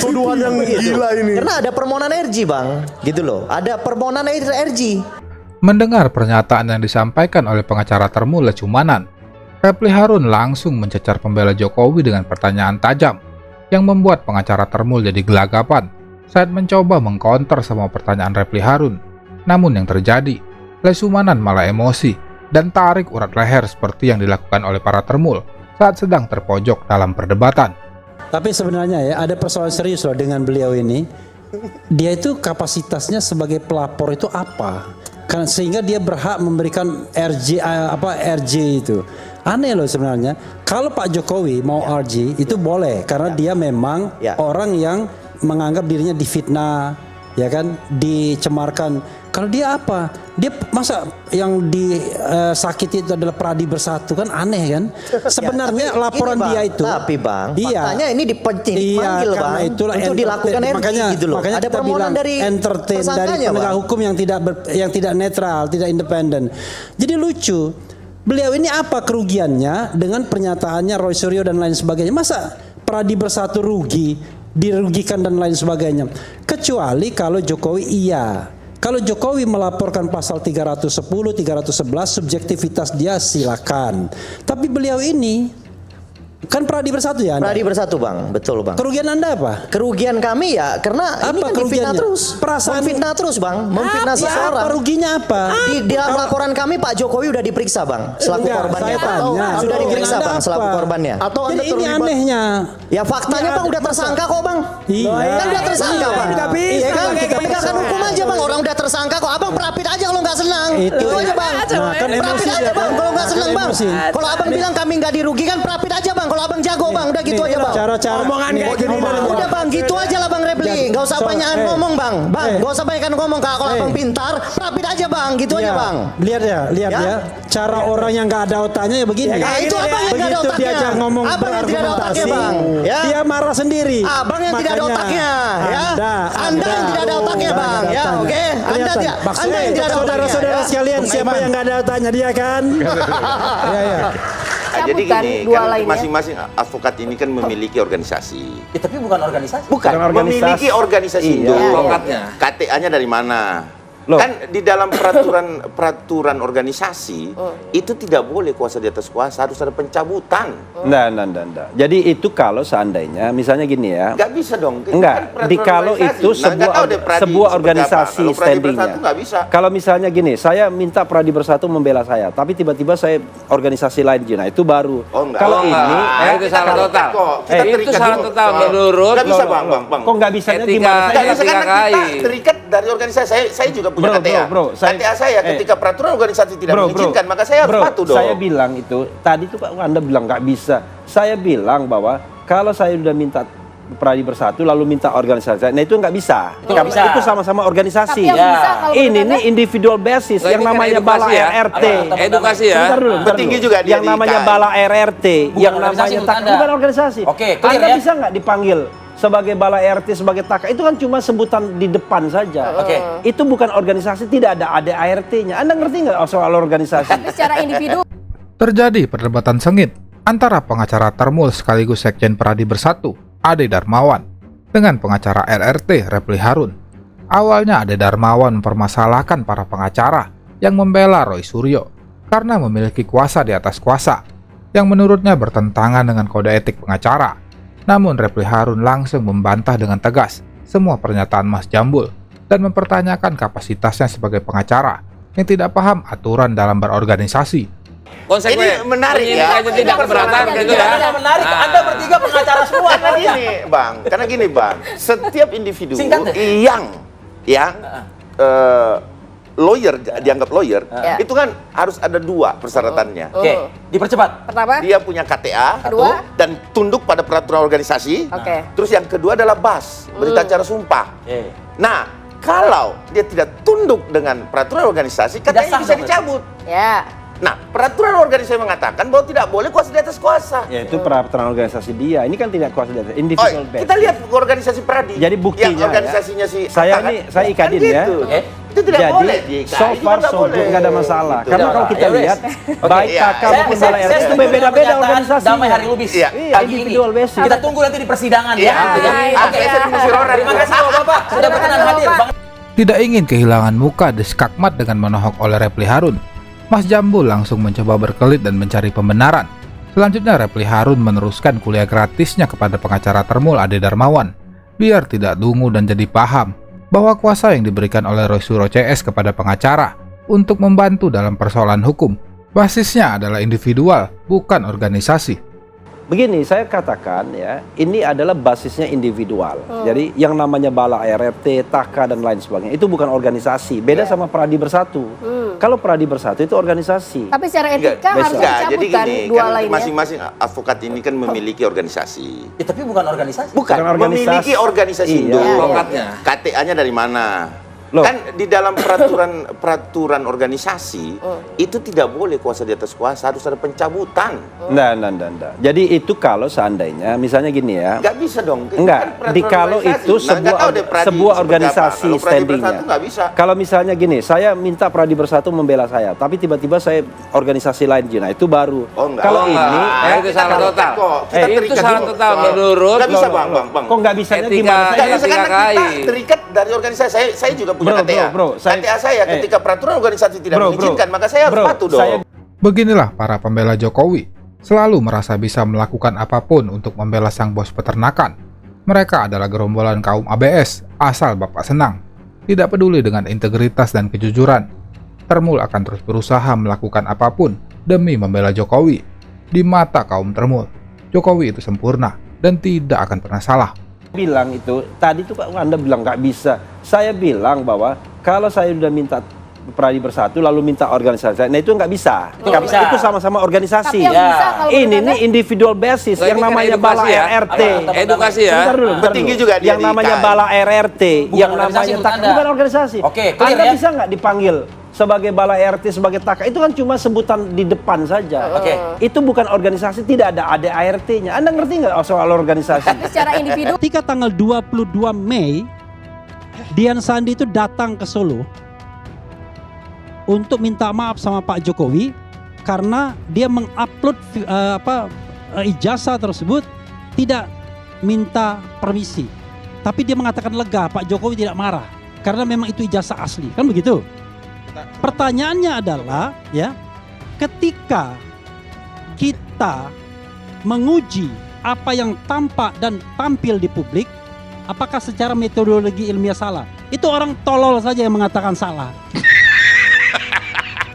tuduhan yang gila ini. Karena ada permohonan RJ Bang, gitu loh. Ada permohonan RJ. Mendengar pernyataan yang disampaikan oleh pengacara termul Lecumanan, Refli Harun langsung mencecar pembela Jokowi dengan pertanyaan tajam yang membuat pengacara termul jadi gelagapan saat mencoba mengcounter semua pertanyaan Refli Harun. Namun yang terjadi, Lecumanan malah emosi dan tarik urat leher seperti yang dilakukan oleh para termul saat sedang terpojok dalam perdebatan. Tapi sebenarnya ya ada persoalan serius loh dengan beliau ini. Dia itu kapasitasnya sebagai pelapor itu apa? Karena sehingga dia berhak memberikan RJ itu. Aneh loh sebenarnya. Kalau Pak Jokowi mau RJ itu boleh karena dia memang orang yang menganggap dirinya difitnah, ya kan, dicemarkan. Kalau dia apa? Dia masa yang disakiti itu adalah Pradi Bersatu, kan aneh kan? Sebenarnya laporan bang, dia itu. Tapi Bang, faktanya ini dipanggil Bang itulah untuk dilakukan RJ gitu loh. Makanya ada permohonan dari entertain dari penegak hukum yang tidak netral, tidak independen. Jadi lucu. Beliau ini apa kerugiannya dengan pernyataannya Roy Suryo dan lain sebagainya? Masa Pradi Bersatu rugi, dirugikan dan lain sebagainya? Kecuali kalau Jokowi Kalau Jokowi melaporkan pasal 310, 311 subjektivitas dia silakan. Tapi beliau ini kan Pradi Bersatu ya Anda? Pradi Bersatu Bang, betul Bang. Kerugian Anda apa? Kerugian kami ya karena ini kan difitnah terus. Memfitnah terus Bang, memfitnah seseorang. Ruginya apa? Di dalam laporan kami Pak Jokowi udah diperiksa Bang, selaku korbannya. Sudah diperiksa Bang, selaku korbannya. Atau Anda ini anehnya. Ya faktanya Bang udah tersangka kok Bang. Kan udah tersangka Bang. Iya kan, kita penegakan hukum aja Bang, orang udah tersangka kok. Abang perapit aja kalau nggak senang. Itu aja Bang. Perapit aja Bang, kalau nggak senang Bang. Kalau Abang bilang kami nggak dirugikan, perapit aja Bang. Kalau Abang jago Bang, udah gitu aja Bang. Cara-cara omongan kayak gini. Udah Bang, gitu aja lah Bang Refli. Nggak usah banyak ngomong Bang. Nggak usah banyak ngomong. Kalau Abang pintar, perapit aja Bang. Gitu aja Bang. Lihat ya. Cara orang yang nggak ada otaknya ya begini. Itu Abang yang nggak ada otaknya. Diajak ngomong Abang yang tidak ada otaknya Bang. Dia marah sendiri. Abang yang tidak ada otaknya. Anda yang tidak ada otaknya Bang. Ya oke. Anda yang tidak ada otaknya. Saudara-saudara sekalian, siapa yang nggak ada otaknya, dia kan? jadi gini, kan masing-masing advokat ini kan memiliki organisasi. Ya, tapi bukan organisasi. Bukan memiliki organisasi itu. KTA-nya dari mana? Loh. Kan di dalam peraturan organisasi itu tidak boleh kuasa di atas kuasa, harus ada pencabutan. Nggak. Jadi itu kalau seandainya, misalnya gini ya. Nggak bisa dong. Enggak, kalau itu sebuah organisasi standingnya. Kalau misalnya gini, saya minta Pradi Bersatu membela saya, tapi tiba-tiba saya organisasi lain Jina, itu baru. Kalau ini, itu salah total. Itu salah total menurut. Nggak bisa bang. Kok nggak bisanya gimana? Nggak bisa karena kita terikat dari organisasi. Saya juga punya KTA. KTA saya ketika peraturan organisasi tidak mengizinkan, maka saya harus patuh dong. Saya bilang itu, tadi tuh Pak Anda bilang nggak bisa. Saya bilang bahwa kalau saya udah minta Pradi Bersatu lalu minta organisasi, nah itu nggak bisa. Itu sama-sama organisasi. Ini individual basis yang namanya bala RRT. Edukasi ya. Petinggi juga dia yang namanya bala RRT, yang namanya bukan organisasi. Anda bisa nggak dipanggil sebagai bala RT, sebagai taka, itu kan cuma sebutan di depan saja. Itu bukan organisasi, tidak ada ART-nya. Anda ngerti nggak soal organisasi? Tapi secara individu. Terjadi perdebatan sengit antara pengacara Termul sekaligus Sekjen Pradi Bersatu, Ade Darmawan, dengan pengacara RRT, Refli Harun. Awalnya Ade Darmawan mempermasalahkan para pengacara yang membela Roy Suryo karena memiliki kuasa di atas kuasa, yang menurutnya bertentangan dengan kode etik pengacara. Namun Refli Harun langsung membantah dengan tegas semua pernyataan Mas Jambul dan mempertanyakan kapasitasnya sebagai pengacara yang tidak paham aturan dalam berorganisasi. Ini menarik ya. Tidak keberatan gitu ya. Menarik, Anda bertiga pengacara semua. Karena gini bang, setiap individu yang lawyer, dianggap lawyer, itu kan harus ada dua persyaratannya. Dipercepat. Pertama, dia punya KTA, kedua, dan tunduk pada peraturan organisasi. Terus yang kedua adalah BAS, berita acara sumpah. Nah, kalau dia tidak tunduk dengan peraturan organisasi, katanya bisa dicabut. Nah, peraturan organisasi mengatakan bahwa tidak boleh kuasa di atas kuasa. Ya itu peraturan organisasi dia. Ini kan tidak kuasa di atas individual basis. Kita lihat organisasi Pradi. Jadi buktinya yang organisasinya si saya ikadin ya. Itu tidak boleh. So far so good, nggak ada masalah. Karena kalau kita lihat baik KK maupun bala RT itu beda-beda organisasi. Damai Hari Lubis. Individual basis. Kita tunggu nanti di persidangan ya. Terima kasih Bapak sudah berkenan hadir. Tidak ingin kehilangan muka diskakmat dengan menohok oleh Refli Harun, Mas Jambul langsung mencoba berkelit dan mencari pembenaran. Selanjutnya Refli Harun meneruskan kuliah gratisnya kepada pengacara Termul Ade Darmawan, biar tidak dungu dan jadi paham bahwa kuasa yang diberikan oleh Roy Suryo CS kepada pengacara untuk membantu dalam persoalan hukum, basisnya adalah individual, bukan organisasi. Begini, saya katakan ya, ini adalah basisnya individual. Jadi yang namanya bala RRT, taka dan lain sebagainya itu bukan organisasi. Beda sama Pradi Bersatu. Kalau Pradi Bersatu itu organisasi. Tapi secara etika harus dicabut kan dua lainnya. Masing-masing advokat ini kan memiliki organisasi. Ya, tapi bukan organisasi. Bukan memiliki organisasi itu. KTA-nya dari mana? Kan di dalam peraturan organisasi itu tidak boleh kuasa di atas kuasa, harus ada pencabutan. Nggak. Jadi itu kalau seandainya, misalnya gini ya. Nggak bisa dong. Kalau itu sebuah organisasi standingnya. Kalau misalnya gini, saya minta Pradi Bersatu membela saya, tapi tiba-tiba saya organisasi lain Jina, itu baru. Kalau ini, itu salah total. Itu salah total menurut. Nggak bisa bang. Kok nggak bisanya gimana? Nggak bisa karena kita terikat dari organisasi. Saya juga punya KTA. KTA saya ketika peraturan organisasi tidak mengizinkan, maka saya harus patuh dong. Beginilah para pembela Jokowi, selalu merasa bisa melakukan apapun untuk membela sang bos peternakan. Mereka adalah gerombolan kaum ABS, asal Bapak senang. Tidak peduli dengan integritas dan kejujuran. Termul akan terus berusaha melakukan apapun demi membela Jokowi. Di mata kaum Termul, Jokowi itu sempurna dan tidak akan pernah salah. Bilang itu tadi tuh Pak Anda bilang nggak bisa. Saya bilang bahwa kalau saya udah minta Pradi Bersatu lalu minta organisasi, nah itu nggak bisa. Itu sama-sama organisasi. Ini individual basis yang namanya bala RRT. Edukasi ya. Petinggi juga yang namanya bala RRT, yang namanya bukan organisasi. Anda bisa nggak dipanggil sebagai bala RT, sebagai taka, itu kan cuma sebutan di depan saja. Itu bukan organisasi, tidak ada ART-nya. Anda ngerti nggak soal organisasi? Tapi secara individu. Ketika tanggal 22 Mei, Dian Sandi itu datang ke Solo untuk minta maaf sama Pak Jokowi karena dia mengupload ijazah tersebut tidak minta permisi. Tapi dia mengatakan lega, Pak Jokowi tidak marah karena memang itu ijazah asli, kan begitu? Pertanyaannya adalah ya, ketika kita menguji apa yang tampak dan tampil di publik, apakah secara metodologi ilmiah salah? Itu orang tolol saja yang mengatakan salah.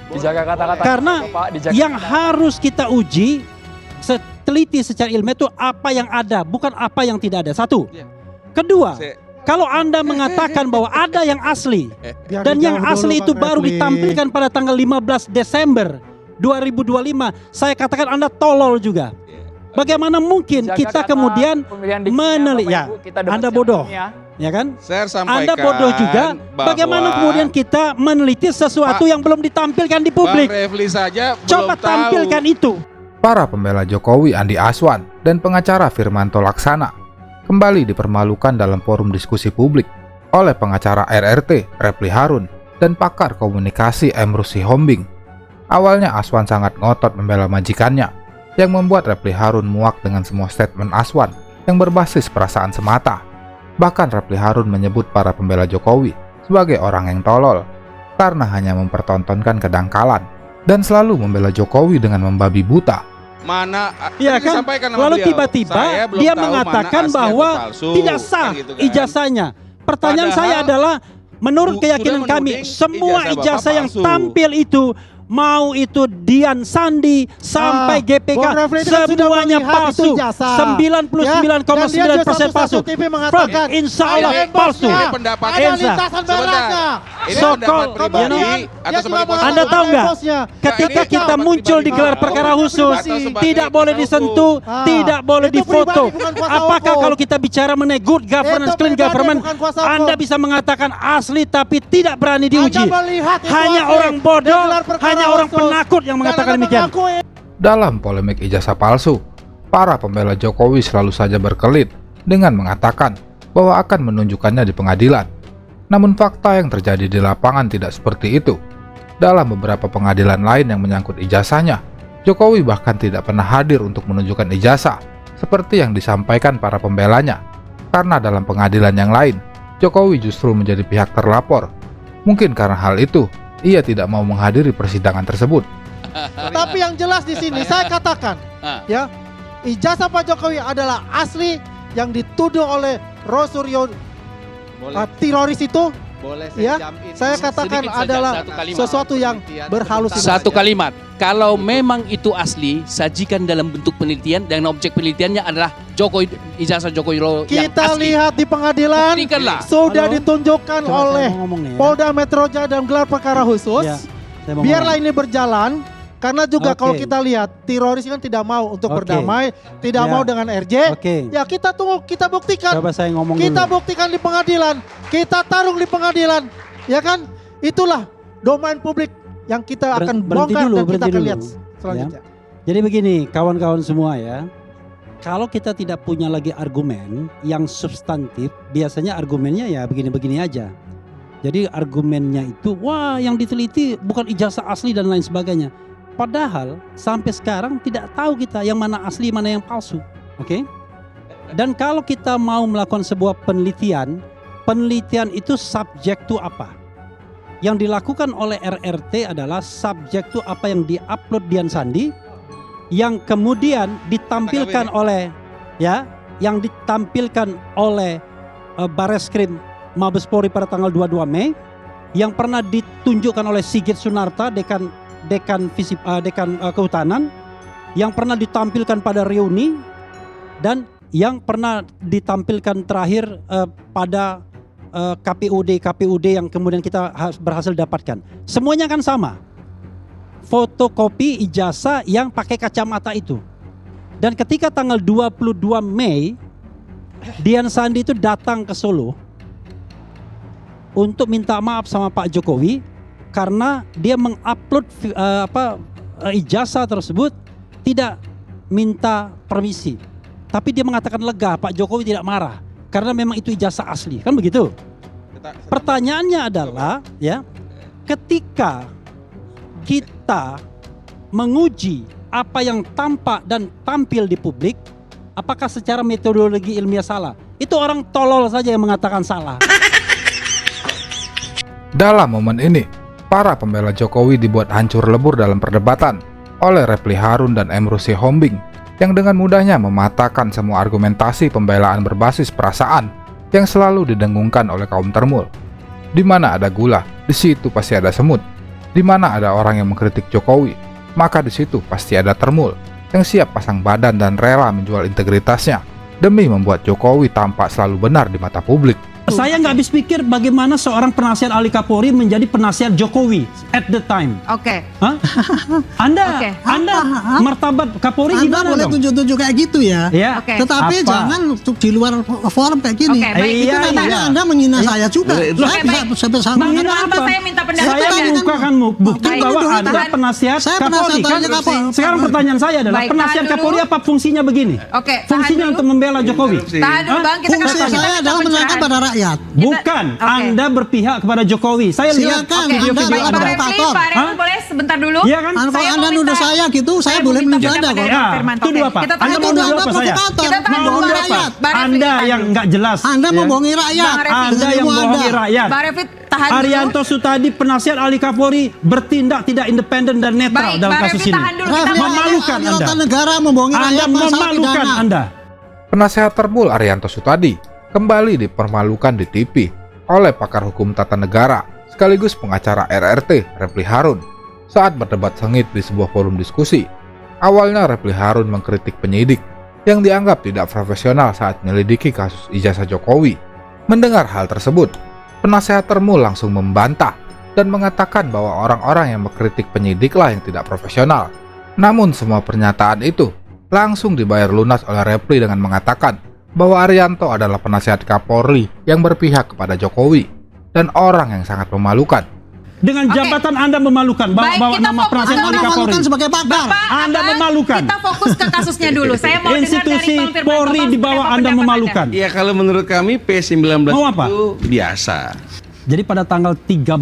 Dijaga kata-kata. Karena yang harus kita uji, teliti secara ilmiah itu apa yang ada, bukan apa yang tidak ada. Satu. Kedua, kalau Anda mengatakan bahwa ada yang asli, dan yang asli itu baru ditampilkan pada tanggal 15 Desember 2025, saya katakan Anda tolol juga. Bagaimana mungkin kita kemudian Anda bodoh, ya kan? Anda bodoh juga. Bagaimana kemudian kita meneliti sesuatu yang belum ditampilkan di publik? Coba tampilkan itu. Para pembela Jokowi Andi Aswan dan pengacara Firmanto Laksana kembali dipermalukan dalam forum diskusi publik oleh pengacara RRT Refli Harun dan pakar komunikasi Emrus Sihombing. Awalnya Aswan sangat ngotot membela majikannya, yang membuat Refli Harun muak dengan semua statement Aswan yang berbasis perasaan semata. Bahkan Refli Harun menyebut para pembela Jokowi sebagai orang yang tolol karena hanya mempertontonkan kedangkalan dan selalu membela Jokowi dengan membabi buta. Mana ya kan? Lalu tiba-tiba dia mengatakan bahwa tidak sah ijazahnya. Pertanyaan saya adalah, menurut keyakinan kami, semua ijazah yang tampil itu, mau itu Dian Sandi sampai GPK, semuanya palsu. 99,9% palsu. Insya Allah palsu. Anda tahu nggak? Ketika kita muncul di gelar perkara khusus, tidak boleh disentuh, tidak boleh difoto. Apakah kalau kita bicara mengenai good governance, clean government, Anda bisa mengatakan asli tapi tidak berani diuji? Hanya orang bodoh, hanya orang penakut yang mengatakan demikian. Dalam polemik ijazah palsu, para pembela Jokowi selalu saja berkelit dengan mengatakan bahwa akan menunjukkannya di pengadilan. Namun fakta yang terjadi di lapangan tidak seperti itu. Dalam beberapa pengadilan lain yang menyangkut ijazahnya, Jokowi bahkan tidak pernah hadir untuk menunjukkan ijazah, seperti yang disampaikan para pembelanya. Karena dalam pengadilan yang lain, Jokowi justru menjadi pihak terlapor. Mungkin karena hal itu, ia tidak mau menghadiri persidangan tersebut. Tapi yang jelas di sini saya katakan, ya, ijazah Pak Jokowi adalah asli. Yang dituduh oleh Rosuryo teroris itu, saya katakan adalah sesuatu yang berhalusinasi. Satu kalimat, kalau memang itu asli, sajikan dalam bentuk penelitian dan objek penelitiannya adalah Jokowi, ijazah Jokowi yang kita asli. Lihat di pengadilan sudah ditunjukkan oleh Polda Metro Jaya dan gelar perkara khusus. Biarlah ini berjalan. Karena juga kalau kita lihat teroris kan tidak mau untuk berdamai, tidak mau dengan RJ. Ya kita tunggu, kita buktikan. Coba saya ngomong kita dulu. buktikan di pengadilan, kita tarung di pengadilan, ya kan? Itulah domain publik yang kita akan bongkar dan kita akan lihat selanjutnya. Jadi begini, kawan-kawan semua ya. Kalau kita tidak punya lagi argumen yang substantif, biasanya argumennya ya begini-begini aja. Jadi argumennya itu, wah yang diteliti bukan ijazah asli dan lain sebagainya. Padahal sampai sekarang tidak tahu kita yang mana asli, mana yang palsu. Oke? Dan kalau kita mau melakukan sebuah penelitian, penelitian itu subjek to apa? Yang dilakukan oleh RRT adalah subjek to apa yang diupload Dian Sandi, yang kemudian ditampilkan oleh yang ditampilkan oleh Bareskrim Mabes Polri pada tanggal 22 Mei, yang pernah ditunjukkan oleh Sigit Sunarta, dekan kehutanan, yang pernah ditampilkan pada reuni, dan yang pernah ditampilkan terakhir pada KPUD yang kemudian kita berhasil dapatkan. Semuanya kan sama, fotokopi ijazah yang pakai kacamata itu. Dan ketika tanggal 22 Mei Dian Sandi itu datang ke Solo untuk minta maaf sama Pak Jokowi karena dia mengupload ijazah tersebut tidak minta permisi. Tapi dia mengatakan lega, Pak Jokowi tidak marah karena memang itu ijazah asli, kan begitu? Pertanyaannya adalah, ya, ketika kita menguji apa yang tampak dan tampil di publik, apakah secara metodologi ilmiah salah? Itu orang tolol saja yang mengatakan salah. Dalam momen ini, para pembela Jokowi dibuat hancur lebur dalam perdebatan oleh Refli Harun dan Emru Sihombing yang dengan mudahnya mematahkan semua argumentasi pembelaan berbasis perasaan yang selalu didengungkan oleh kaum termul. Di mana ada gula, di situ pasti ada semut. Di mana ada orang yang mengkritik Jokowi, maka di situ pasti ada termul yang siap pasang badan dan rela menjual integritasnya demi membuat Jokowi tampak selalu benar di mata publik. Saya nggak habis pikir bagaimana seorang penasihat ahli Kapolri menjadi penasihat Jokowi at the time. Oke. Hah? Anda martabat Kapolri Anda gimana boleh dong? tunjuk-tunjuk kayak gitu ya. Ya. Oke. Tetapi Apa? jangan untuk di luar forum kayak gini. Oke, baik. Itu namanya Anda menghina saya juga. Saya bisa sebesar Menghina apa? Saya minta pendapat Saya Anda. mengukakan bukti Baik. bahwa Anda Tahan. penasihat Saya Kapolri penasihat kan? ahli Kapolri. Sekarang pertanyaan saya adalah Baik, penasihat tahan dulu. Kapolri apa fungsinya begini? Oke, tahan Fungsinya dulu. untuk membela Jokowi. Tahan dulu Bang, kita Fungsi kita saya minta adalah menyerahkan pencerahan. pada rakyat. Bukan, Anda berpihak kepada Jokowi. Saya lihat Silakan, video-video Anda Baik, Pak Anda. Refli, provokator. Pak Refli Hah? boleh sebentar dulu. Iya kan? Kalau Saya Anda mau nuduh minta- saya gitu, saya mau boleh minta menuduh Anda pendapat kok. dari Bang Firman. Itu Oke, dua, Pak. kita Anda tahan mau dulu. nuduh Anda apa saya? provokator, Kita tahan Mau dulu, nuduh Bang apa? Refli. Bang Refli, Anda tahan yang dulu. nggak jelas. Anda Ya. membohongi rakyat. Bang Refli. Anda yang Ilmu membohongi Anda. rakyat. Bang Refli tahan dulu. Arianto Sutadi, penasihat ahli Kapolri, bertindak tidak independen dan netral Baik, dalam Bang kasus Refli ini. tahan dulu. Kita Refli, Memalukan anggota Anda. negara membohongi Anda rakyat masalah memalukan pidana. Anda. Penasehat termul Arianto Sutadi kembali dipermalukan di TV oleh pakar hukum tata negara sekaligus pengacara RRT Refli Harun saat berdebat sengit di sebuah forum diskusi. Awalnya Refli Harun mengkritik penyidik yang dianggap tidak profesional saat menyelidiki kasus ijazah Jokowi. Mendengar hal tersebut, penasehat termul langsung membantah dan mengatakan bahwa orang-orang yang mengkritik penyidiklah yang tidak profesional. Namun semua pernyataan itu langsung dibayar lunas oleh Refli dengan mengatakan bahwa Arianto adalah penasihat Kapolri yang berpihak kepada Jokowi dan orang yang sangat memalukan. Dengan jabatan Anda memalukan, bawa nama penasihat ahli Kapolri. Memalukan sebagai pakar. Anda memalukan. Kita fokus ke kasusnya dulu. Saya mau dengar dari Institusi Bang Firman. Polri Bapak, di bawah apa Anda pendapat memalukan. Iya, kalau menurut kami P19 Mau apa? itu biasa. Jadi pada tanggal 13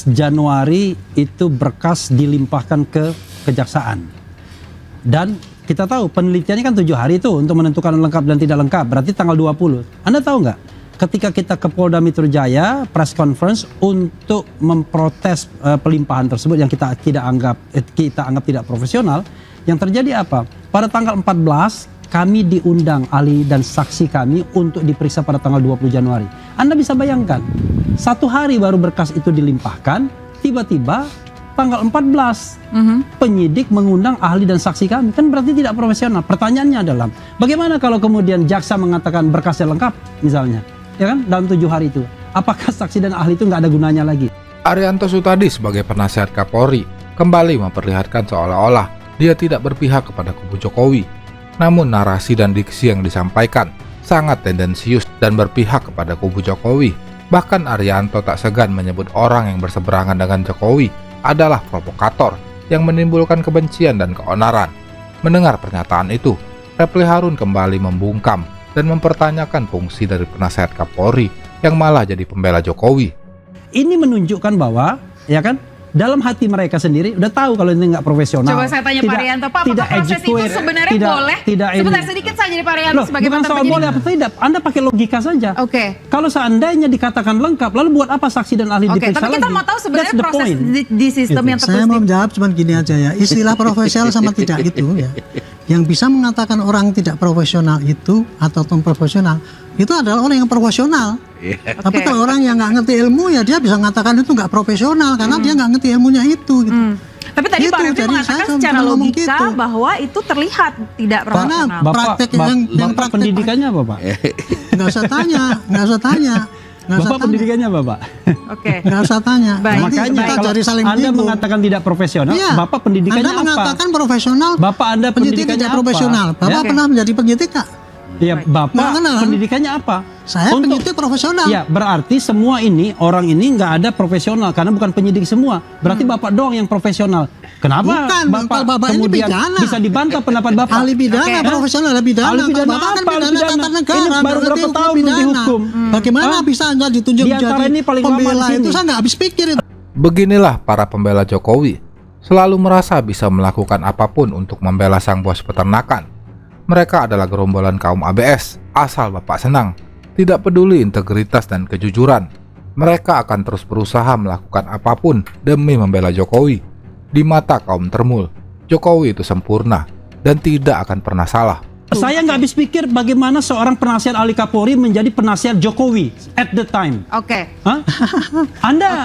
Januari itu berkas dilimpahkan ke kejaksaan. Dan kita tahu penelitiannya kan 7 hari itu untuk menentukan lengkap dan tidak lengkap. Berarti tanggal 20. Anda tahu nggak? Ketika kita ke Polda Metro Jaya press conference untuk memprotes pelimpahan tersebut yang kita anggap tidak profesional, yang terjadi apa? Pada tanggal 14 kami diundang ahli dan saksi kami untuk diperiksa pada tanggal 20 Januari. Anda bisa bayangkan, 1 hari baru berkas itu dilimpahkan, tiba-tiba tanggal 14 penyidik mengundang ahli dan saksi kami. Kan berarti tidak profesional. Pertanyaannya adalah, bagaimana kalau kemudian jaksa mengatakan berkasnya lengkap misalnya? Ya kan, dalam 7 hari itu. Apakah saksi dan ahli itu nggak ada gunanya lagi? Arianto Sutadi sebagai penasihat Kapolri kembali memperlihatkan seolah-olah dia tidak berpihak kepada kubu Jokowi. Namun narasi dan diksi yang disampaikan sangat tendensius dan berpihak kepada kubu Jokowi. Bahkan Arianto tak segan menyebut orang yang berseberangan dengan Jokowi adalah provokator yang menimbulkan kebencian dan keonaran. Mendengar pernyataan itu, Refli Harun kembali membungkam dan mempertanyakan fungsi dari penasehat Kapolri yang malah jadi pembela Jokowi. Ini menunjukkan bahwa, ya kan, dalam hati mereka sendiri udah tahu kalau ini nggak profesional. Coba saya tanya Pak Arianto, Pak, apakah proses itu sebenarnya boleh? Sebentar sedikit saja dari Pak Arianto sebagai bukan mantan soal penyidik. boleh apa tidak, Anda pakai logika saja. Oke. Kalau seandainya dikatakan lengkap, lalu buat apa saksi dan ahli Oke, diperiksa tapi kita lagi? mau tahu sebenarnya That's the proses point. di sistem yang Saya mau menjawab cuma gini aja ya. Istilah profesional sama tidak itu ya. Yang bisa mengatakan orang tidak profesional itu atau profesional itu adalah orang yang profesional. Tapi kalau orang yang nggak ngerti ilmu ya dia bisa mengatakan itu nggak profesional karena dia nggak ngerti ilmunya itu. Gitu. Tapi tadi Gitu, Pak Refli jadi mengatakan saya secara ngomong logika gitu. bahwa itu terlihat tidak profesional. praktek yang praktek pendidikannya apa, Pak? Nggak usah tanya, nggak usah tanya. Bapak pendidikannya apa, Pak? Oke. Nggak usah tanya. Nanti Makanya kita kalau cari saling Anda menyinggung. mengatakan tidak profesional, Iya. Bapak pendidikannya Anda apa? mengatakan profesional, Bapak Anda penyidik pendidikannya tidak apa? profesional. Bapak Ya. pernah menjadi penyidik nggak? Ya, Bapak Nggak kenal. pendidikannya apa? Saya penyidik profesional. Ya, berarti semua ini, orang ini nggak ada profesional karena bukan penyidik semua. Berarti Bapak doang yang profesional. Kenapa Bukan, Bapak kalau Bapak ini kemudian pidana. bisa dibantah pendapat Bapak? Ahli pidana, profesional ahli pidana. Ahli Kalau pidana Bapak kan apa? Ahli pidana pidana. tata negara. Ini baru berarti berapa hukum tahun pidana. dihukum? Bagaimana bisa Anda ditunjuk Di antara menjadi ini paling lama di pembela sini. itu? Saya nggak habis pikir itu. Beginilah para pembela Jokowi selalu merasa bisa melakukan apapun untuk membela sang bos peternakan. Mereka adalah gerombolan kaum ABS, asal Bapak senang, tidak peduli integritas dan kejujuran. Mereka akan terus berusaha melakukan apapun demi membela Jokowi. Di mata kaum Termul, Jokowi itu sempurna dan tidak akan pernah salah. Saya nggak habis pikir bagaimana seorang penasihat ahli Kapolri menjadi penasihat Jokowi at the time. Oke. Anda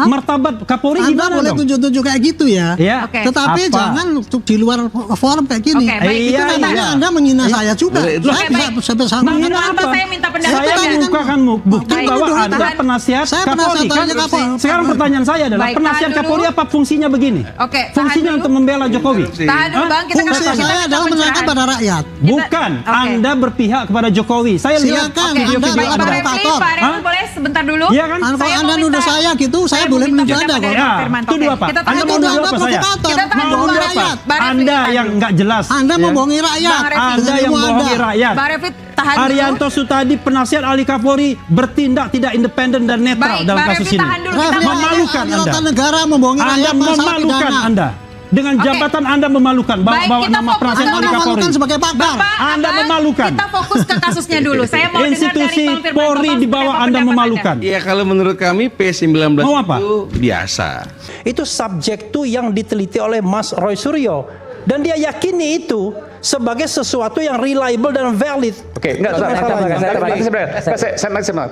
martabat Kapolri Anda gimana boleh dong? tunjuk-tunjuk kayak gitu ya. Iya. Oke. Tetapi Apa? jangan untuk di luar forum kayak gini. Oke, baik. Itu namanya Anda menghina saya juga. Saya bisa sebesar Menghina apa? Saya minta pendapat Saya Anda. mengukakan bukti Baik. bahwa Tahan. Anda penasihat Saya Kapolri penasihat kan? Kapolri. Sekarang pertanyaan saya adalah Baik, penasihat tahan dulu. Kapolri apa fungsinya begini? Oke, tahan Fungsinya dulu. untuk membela Jokowi. Tahan dulu Bang, kita Fungsi kita saya minta adalah menyerahkan pencerahan. pada rakyat. Bukan, Anda berpihak kepada Jokowi. Saya lihat Silakan, video-video Anda Baik, Pak Anda. Refli, provokator. Pak Refli boleh sebentar dulu? Iya kan? Kalau Saya Anda mau nuduh minta- saya gitu, saya boleh mau minta menuduh Anda pendapat kok. dari Bang Firman. Tuduh Oke, apa? kita tahan Anda mau dulu. nuduh apa saya? Kita tahan Mau dulu, nuduh Bang apa? Refli. Bang Refli, Anda tahan yang dulu. nggak jelas. Anda ya. membohongi rakyat. Bang Refli, Anda yang Ilmu membohongi Anda. rakyat. Bang Refli, tahan dulu. Arianto Sutadi, penasihat ahli Kapolri, bertindak tidak independen dan netral Baik, dalam Bang kasus Refli, ini. tahan dulu. Kita Refli, Memalukan anggota Anda. negara membohongi Anda rakyat masalah memalukan pidana. Anda. Dengan Oke. jabatan Anda memalukan. Baik, Bawa kita nama fokus penasihat ke ahli Anda Kapolri. memalukan sebagai pakar. Bapak, Anda Abang, memalukan. Kita fokus ke kasusnya dulu. Saya mau dengar dari Institusi Bang Firman. Polri Bapak, di bawah seperti Anda apa memalukan. Ya kalau menurut kami P19 Mau apa? itu biasa. Itu subjek tuh yang diteliti oleh Mas Roy Suryo. Dan dia yakini itu sebagai sesuatu yang reliable dan valid. Oke, enggak,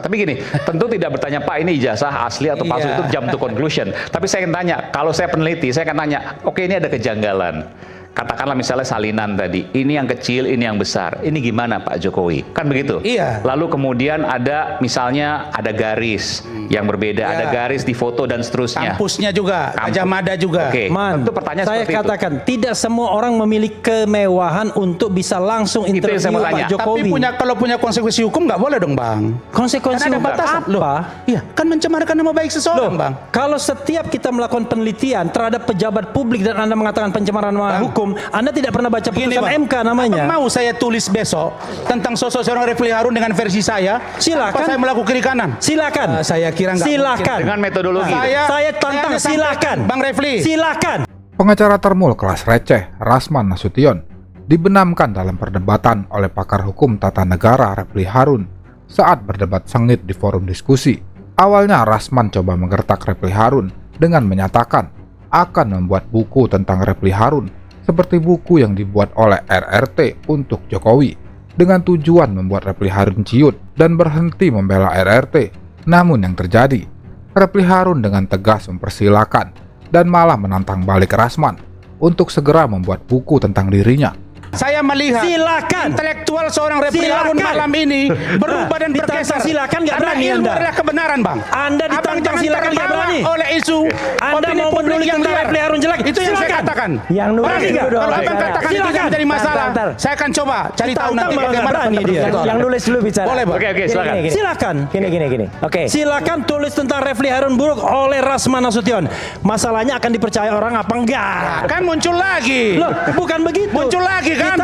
tapi gini, tentu tidak bertanya Pak ini ijazah asli atau palsu, itu jump to conclusion. Tapi saya akan tanya, kalau saya peneliti, saya akan tanya, oke ini ada kejanggalan. Katakanlah misalnya salinan tadi, ini yang kecil, ini yang besar. Ini gimana Pak Jokowi? Kan begitu? Iya. Lalu kemudian ada misalnya ada garis yang berbeda, ada garis di foto dan seterusnya. Kampusnya juga, Gajah Mada juga. Oke, tentu pertanyaan Saya seperti katakan tidak semua orang memiliki kemewahan untuk bisa langsung yang interview saya mau tanya. Pak Jokowi. Tapi kalau punya konsekuensi hukum nggak boleh dong Bang. Konsekuensi Karena ada hukum batasan. apa? Iya, kan mencemarkan nama baik seseorang Bang. Kalau setiap kita melakukan penelitian terhadap pejabat publik dan Anda mengatakan pencemaran nama hukum, Anda tidak pernah baca Gini, putusan Bang. MK namanya. Apa mau saya tulis besok tentang sosok seorang Refli Harun dengan versi saya? Silakan. Apa saya melakukan kiri kanan? Silakan. Saya kira nggak Silakan. mungkin. dengan metodologi. Saya tantang, hanya silakan. sampaikan, Bang Refli. Silakan. Pengacara Termul kelas receh, Rasman Nasution, dibenamkan dalam perdebatan oleh pakar hukum tata negara Refli Harun saat berdebat sengit di forum diskusi. Awalnya Rasman coba menggertak Refli Harun dengan menyatakan akan membuat buku tentang Refli Harun seperti buku yang dibuat oleh RRT untuk Jokowi dengan tujuan membuat Refli Harun ciut dan berhenti membela RRT. Namun yang terjadi, Refli Harun dengan tegas mempersilahkan dan malah menantang balik Rasman untuk segera membuat buku tentang dirinya. Saya melihat Silakan. intelektual seorang Refli Harun malam ini berubah dan bergeser. Silakan, nggak Karena berani ilmu Anda. adalah kebenaran, Bang. Anda Abang ditantang, jangan silakan, nggak terbawa berani. oleh isu Anda opini mau publik menulis yang tentang liar. Refli Harun jelek? Itu yang saya Silakan. katakan. Yang nulis Berani dulu nggak? dong. Kalau abang katakan itu Silakan. tidak menjadi masalah, saya akan coba cari tahu nanti bagaimana dia. Yang nulis dulu bicara. Boleh, Bang. Oke, silakan. Silakan. Gini. Oke. Silakan tulis tentang Refli Harun buruk oleh Rasman Nasution. Masalahnya akan dipercaya orang apa enggak? Kan muncul lagi. Loh, bukan begitu. Muncul lagi kan?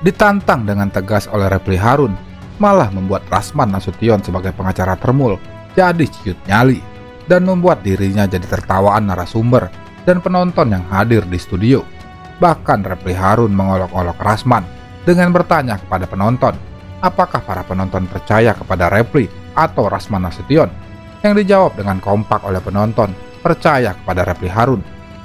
Ditantang dengan tegas oleh Refli Harun, malah membuat Rasman Nasution sebagai pengacara Termul jadi ciut nyali dan membuat dirinya jadi tertawaan narasumber dan penonton yang hadir di studio. Bahkan Refli Harun mengolok-olok Rasman dengan bertanya kepada penonton, apakah para penonton percaya kepada Refli atau Rasman Nasution? Yang dijawab dengan kompak oleh penonton, percaya kepada Refli Harun,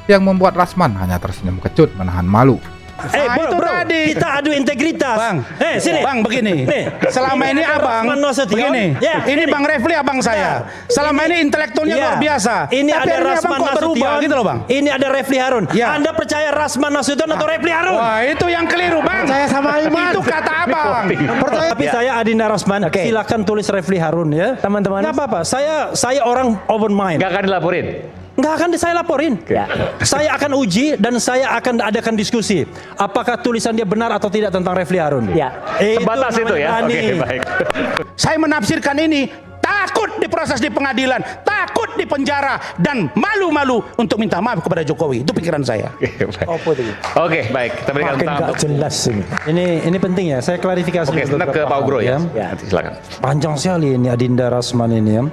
yang membuat Rasman hanya tersenyum kecut menahan malu. Itu bro, tadi. kita adu integritas. Bang, sini. Bang begini. Selama ini abang, begini. Ini Bang Refli abang saya. Selama ini intelektualnya luar biasa. Ini Tapi ada akhirnya abang Rasman kok berubah Nasution. gitu loh Bang. Ini ada Refli Harun. Ya. Anda percaya Rasman Nasution atau Refli Harun? Wah itu yang keliru Bang. Saya sama Iman. Itu kata abang. Tapi saya Adinda Rasman, silakan tulis Refli Harun ya. Teman-teman. Nggak apa-apa, saya orang open mind. Nggak akan dilaporin. Nggak akan saya laporin. Ya. Saya akan uji dan saya akan adakan diskusi. Apakah tulisan dia benar atau tidak tentang Refli Harun? Ya. Sebatas itu ya. namanya Oke, berani. baik. Saya menafsirkan ini takut diproses di pengadilan, takut di penjara dan malu-malu untuk minta maaf kepada Jokowi. Itu pikiran saya. Oke, baik. Kita berikan untuk jelas ini. Ini penting ya, saya klarifikasi. Oke, sebentar ke Pak Ugro ya. Silakan. Panjang sekali ini Adinda Rasman ini ya.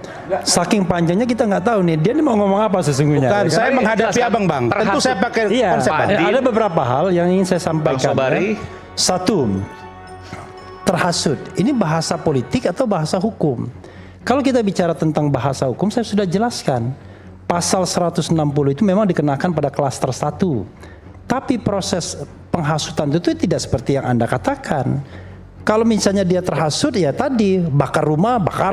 Saking panjangnya kita nggak tahu nih, dia ini mau ngomong apa sesungguhnya. Bukan, saya menghadapi abang bang. Tentu saya pakai konsep tadi. Ada beberapa hal yang ingin saya sampaikan. Ya. Satu, terhasut. Ini bahasa politik atau bahasa hukum? Kalau kita bicara tentang bahasa hukum, saya sudah jelaskan. Pasal 160 itu memang dikenakan pada klaster 1. Tapi proses penghasutan itu tidak seperti yang Anda katakan. Kalau misalnya dia terhasut, ya tadi bakar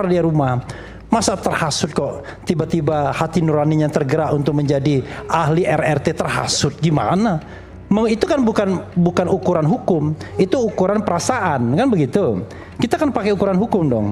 dia rumah. Masa terhasut kok tiba-tiba hati nuraninya tergerak untuk menjadi ahli RRT terhasut, gimana? Itu kan bukan ukuran hukum, itu ukuran perasaan, kan begitu. Kita kan pakai ukuran hukum dong.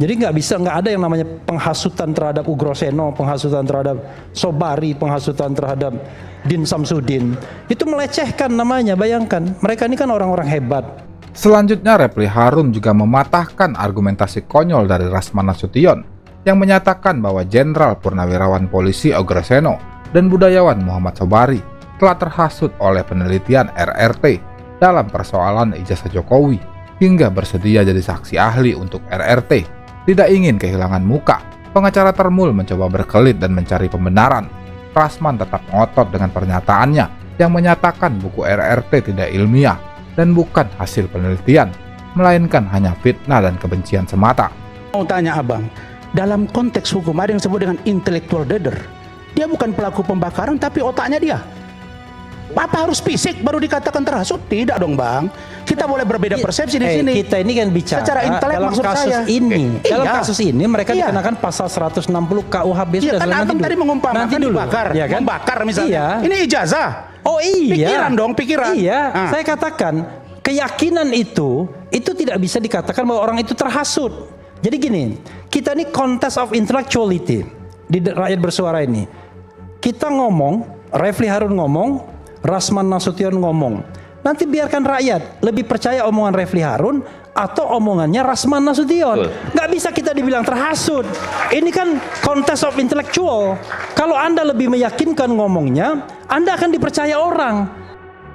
Jadi nggak ada yang namanya penghasutan terhadap Ugroseno, penghasutan terhadap Sobari, penghasutan terhadap Din Samsudin. Itu melecehkan namanya, bayangkan. Mereka ini kan orang-orang hebat. Selanjutnya Refli Harun juga mematahkan argumentasi konyol dari Rasman Nasution yang menyatakan bahwa Jenderal Purnawirawan Polisi Ugroseno dan budayawan Muhammad Sobari telah terhasut oleh penelitian RRT dalam persoalan ijazah Jokowi hingga bersedia jadi saksi ahli untuk RRT. Tidak ingin kehilangan muka, pengacara Termul mencoba berkelit dan mencari pembenaran. Rasman tetap ngotot dengan pernyataannya yang menyatakan buku RRT tidak ilmiah dan bukan hasil penelitian, melainkan hanya fitnah dan kebencian semata. Mau tanya abang, dalam konteks hukum ada yang disebut dengan intellectual dader. Dia bukan pelaku pembakaran tapi otaknya dia. Apa harus fisik baru dikatakan terhasut? Tidak dong bang. Kita boleh berbeda persepsi di sini. Kita ini kan bicara secara intelek dalam maksud kasus saya. ini. Dalam kasus ini mereka dikenakan pasal 160 KUHP sudah kan abang tadi mengumpamakan dibakar, ya kan? membakar misalnya. Ini ijazah. Oh iya. Pikiran dong, pikiran. Iya. Saya katakan keyakinan itu tidak bisa dikatakan bahwa orang itu terhasut. Jadi gini, kita ini contest of intellectuality di rakyat bersuara ini. Kita ngomong, Refli Harun ngomong, Rasman Nasution ngomong. Nanti biarkan rakyat lebih percaya omongan Refli Harun atau omongannya Rasman Nasution. Nggak bisa kita dibilang terhasut. Ini kan contest of intellectual. Kalau Anda lebih meyakinkan ngomongnya, Anda akan dipercaya orang.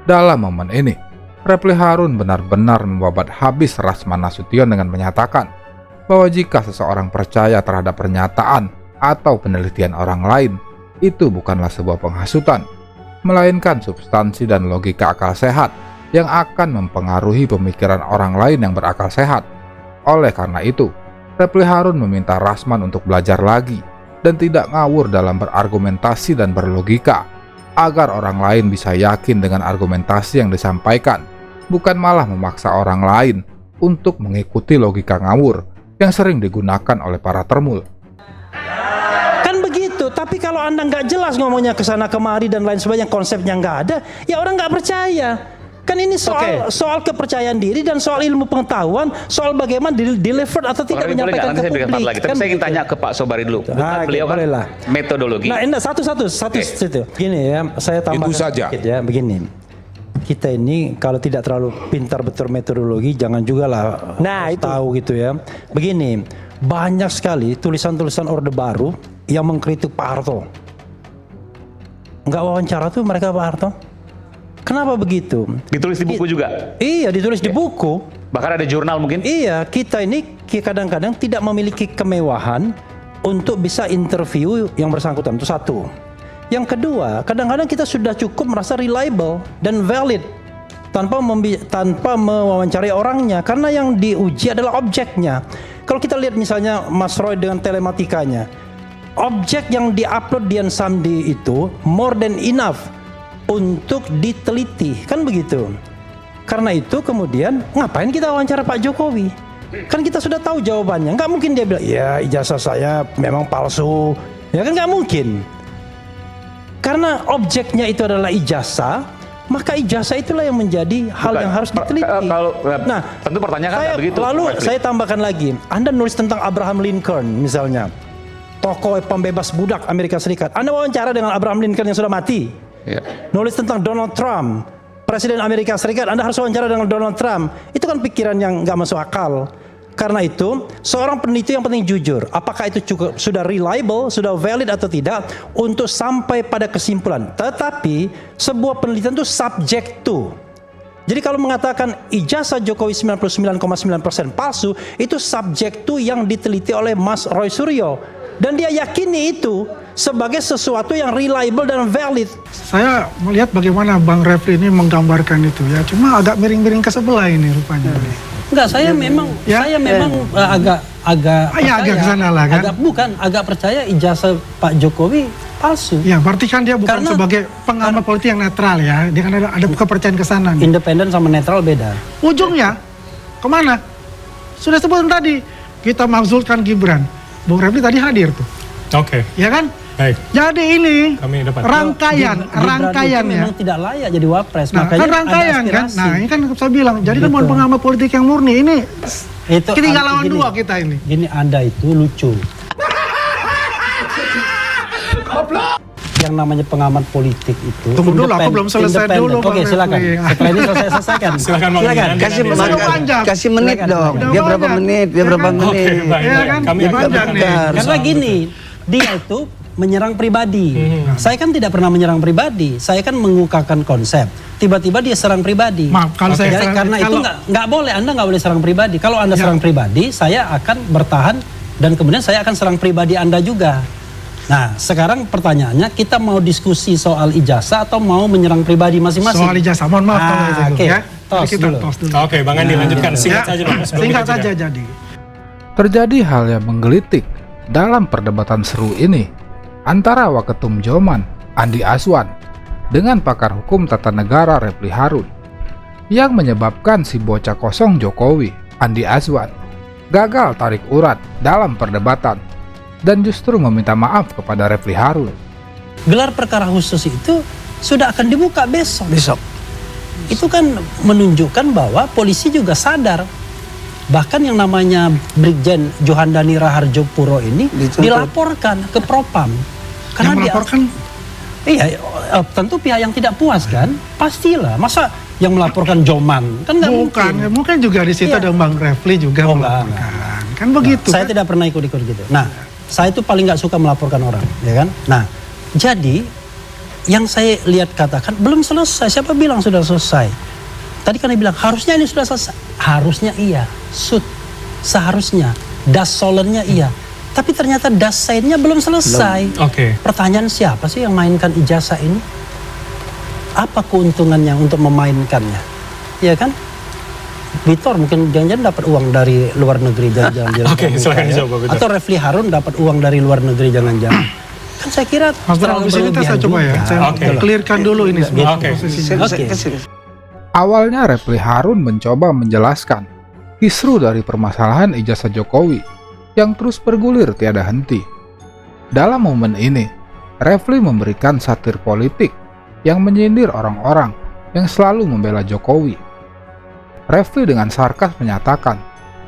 Dalam momen ini, Refli Harun benar-benar membabat habis Rasman Nasution dengan menyatakan bahwa jika seseorang percaya terhadap pernyataan atau penelitian orang lain, itu bukanlah sebuah penghasutan, melainkan substansi dan logika akal sehat yang akan mempengaruhi pemikiran orang lain yang berakal sehat. Oleh karena itu, Refli Harun meminta Rasman untuk belajar lagi dan tidak ngawur dalam berargumentasi dan berlogika, agar orang lain bisa yakin dengan argumentasi yang disampaikan, bukan malah memaksa orang lain untuk mengikuti logika ngawur yang sering digunakan oleh para termul. Tapi kalau Anda nggak jelas ngomongnya ke sana kemari dan lain sebagainya, konsepnya nggak ada, ya orang nggak percaya. Kan ini soal kepercayaan diri dan soal ilmu pengetahuan, soal bagaimana deliver atau tidak menyampaikan ke publik. Lagi. Tapi saya ingin tanya ke Pak Sobari dulu. Beliau kan metodologi. Nah, ini satu situ. Gini ya, saya tambahkan sedikit ya, begini. Kita ini kalau tidak terlalu pintar betul metodologi, jangan juga lah tahu gitu ya. Begini, banyak sekali tulisan-tulisan Orde Baru yang mengkritik Pak Harto. Nggak wawancara tuh mereka Pak Harto. Kenapa begitu? Ditulis di buku juga? Iya, ditulis di buku. Bahkan ada jurnal mungkin? Iya, kita ini kadang-kadang tidak memiliki kemewahan untuk bisa interview yang bersangkutan, itu satu. Yang kedua, kadang-kadang kita sudah cukup merasa reliable dan valid tanpa mewawancarai orangnya, karena yang diuji adalah objeknya. Kalau kita lihat misalnya Mas Roy dengan telematikanya, objek yang diupload Dian Samdi itu more than enough untuk diteliti, kan begitu. Karena itu kemudian ngapain kita wawancara Pak Jokowi? Kan kita sudah tahu jawabannya. Nggak mungkin dia bilang, ya ijazah saya memang palsu. Ya kan nggak mungkin. Karena objeknya itu adalah ijazah, maka ijazah itulah yang menjadi hal yang harus diteliti. Nah, tentu pertanyaan kan begitu. Lalu saya tambahkan lagi, Anda nulis tentang Abraham Lincoln misalnya, tokoh pembebas budak Amerika Serikat. Anda wawancara dengan Abraham Lincoln yang sudah mati. Nulis tentang Donald Trump, Presiden Amerika Serikat, Anda harus wawancara dengan Donald Trump. Itu kan pikiran yang nggak masuk akal. Karena itu, seorang peneliti yang penting jujur, apakah itu cukup sudah reliable, sudah valid atau tidak untuk sampai pada kesimpulan. Tetapi sebuah penelitian itu subject to. Jadi kalau mengatakan ijazah Jokowi 99,9% palsu, itu subject to yang diteliti oleh Mas Roy Suryo. Dan dia yakini itu sebagai sesuatu yang reliable dan valid. Saya melihat bagaimana Bang Refli ini menggambarkan itu ya, cuma agak miring-miring ke sebelah ini rupanya. Enggak, saya memang agak ke sana lah kan. Agak percaya ijazah Pak Jokowi palsu. Ya, berarti kan dia bukan sebagai pengamat politik yang netral ya. Dia kan ada kepercayaan ke sana. Independen sama netral beda. Ujungnya kemana? Sudah sebutin tadi, kita makzulkan Gibran. Bung Refli tadi hadir tuh. Oke. Ya kan? Baik. Jadi ini rangkaiannya memang tidak layak jadi wapres. Makanya rangkaian kan. Nah, ini kan saya bilang, jadi kan bukan pengamat politik yang murni ini. Itu tinggal lawan dua kita ini. Gini, Anda itu lucu. Yang namanya pengamat politik itu. Tunggu dulu, aku belum selesai dulu. Oke, silakan. Setelah ini selesaikan. Silakan. Kasih menit dong. Dia berapa menit? Karena gini, dia itu menyerang pribadi. Saya kan tidak pernah menyerang pribadi. Saya kan mengukakan konsep. Tiba-tiba dia serang pribadi. Maaf, kalau saya karena itu nggak boleh. Anda nggak boleh serang pribadi. Kalau Anda serang pribadi, saya akan bertahan dan kemudian saya akan serang pribadi Anda juga. Nah, sekarang pertanyaannya, kita mau diskusi soal ijazah atau mau menyerang pribadi masing-masing? Soal ijazah, mohon maaf kalau itu okay. ya. Tos dulu. Oke, Bang Andi lanjutkan. Singkat saja, Bang. Singkat saja jadi. Terjadi hal yang menggelitik dalam perdebatan seru ini antara Waketum Joman, Andi Azwan, dengan pakar hukum tata negara Refli Harun, yang menyebabkan si bocah kosong Jokowi, Andi Azwan, gagal tarik urat dalam perdebatan dan justru meminta maaf kepada Refli Harun. Gelar perkara khusus itu sudah akan dibuka besok. Itu kan menunjukkan bahwa polisi juga sadar. Bahkan yang namanya Brigjen Johandani Raharjo Puro ini dilaporkan ke Propam. Karena yang melaporkan? Iya, tentu pihak yang tidak puas kan. Pastilah, masa yang melaporkan Joman? Kan nggak mungkin. Mungkin juga di situ ada Bang Refli juga melaporkan. Kan begitu. Saya tidak pernah ikut-ikut gitu. Nah, saya itu paling nggak suka melaporkan orang, ya kan? Nah, jadi yang saya lihat katakan belum selesai. Siapa bilang sudah selesai? Tadi kan dia bilang harusnya ini sudah selesai. Harusnya iya, seharusnya das solennya iya. Tapi ternyata das sainnya belum selesai. Oke. Pertanyaan, siapa sih yang mainkan ijazah ini? Apa keuntungannya untuk memainkannya? Iya kan? Vitor mungkin jangan-jangan dapat uang dari luar negeri, jangan-jangan. Oke, silakan dijawab. Atau Refli Harun dapat uang dari luar negeri, jangan-jangan. Kan saya kira terlalu berlebihan saya coba ya. Saya clearkan dulu ini semua posisinya. Awalnya Refli Harun mencoba menjelaskan kisru dari permasalahan ijazah Jokowi yang terus bergulir tiada henti. Dalam momen ini, Refli memberikan satir politik yang menyindir orang-orang yang selalu membela Jokowi. Refli dengan sarkas menyatakan,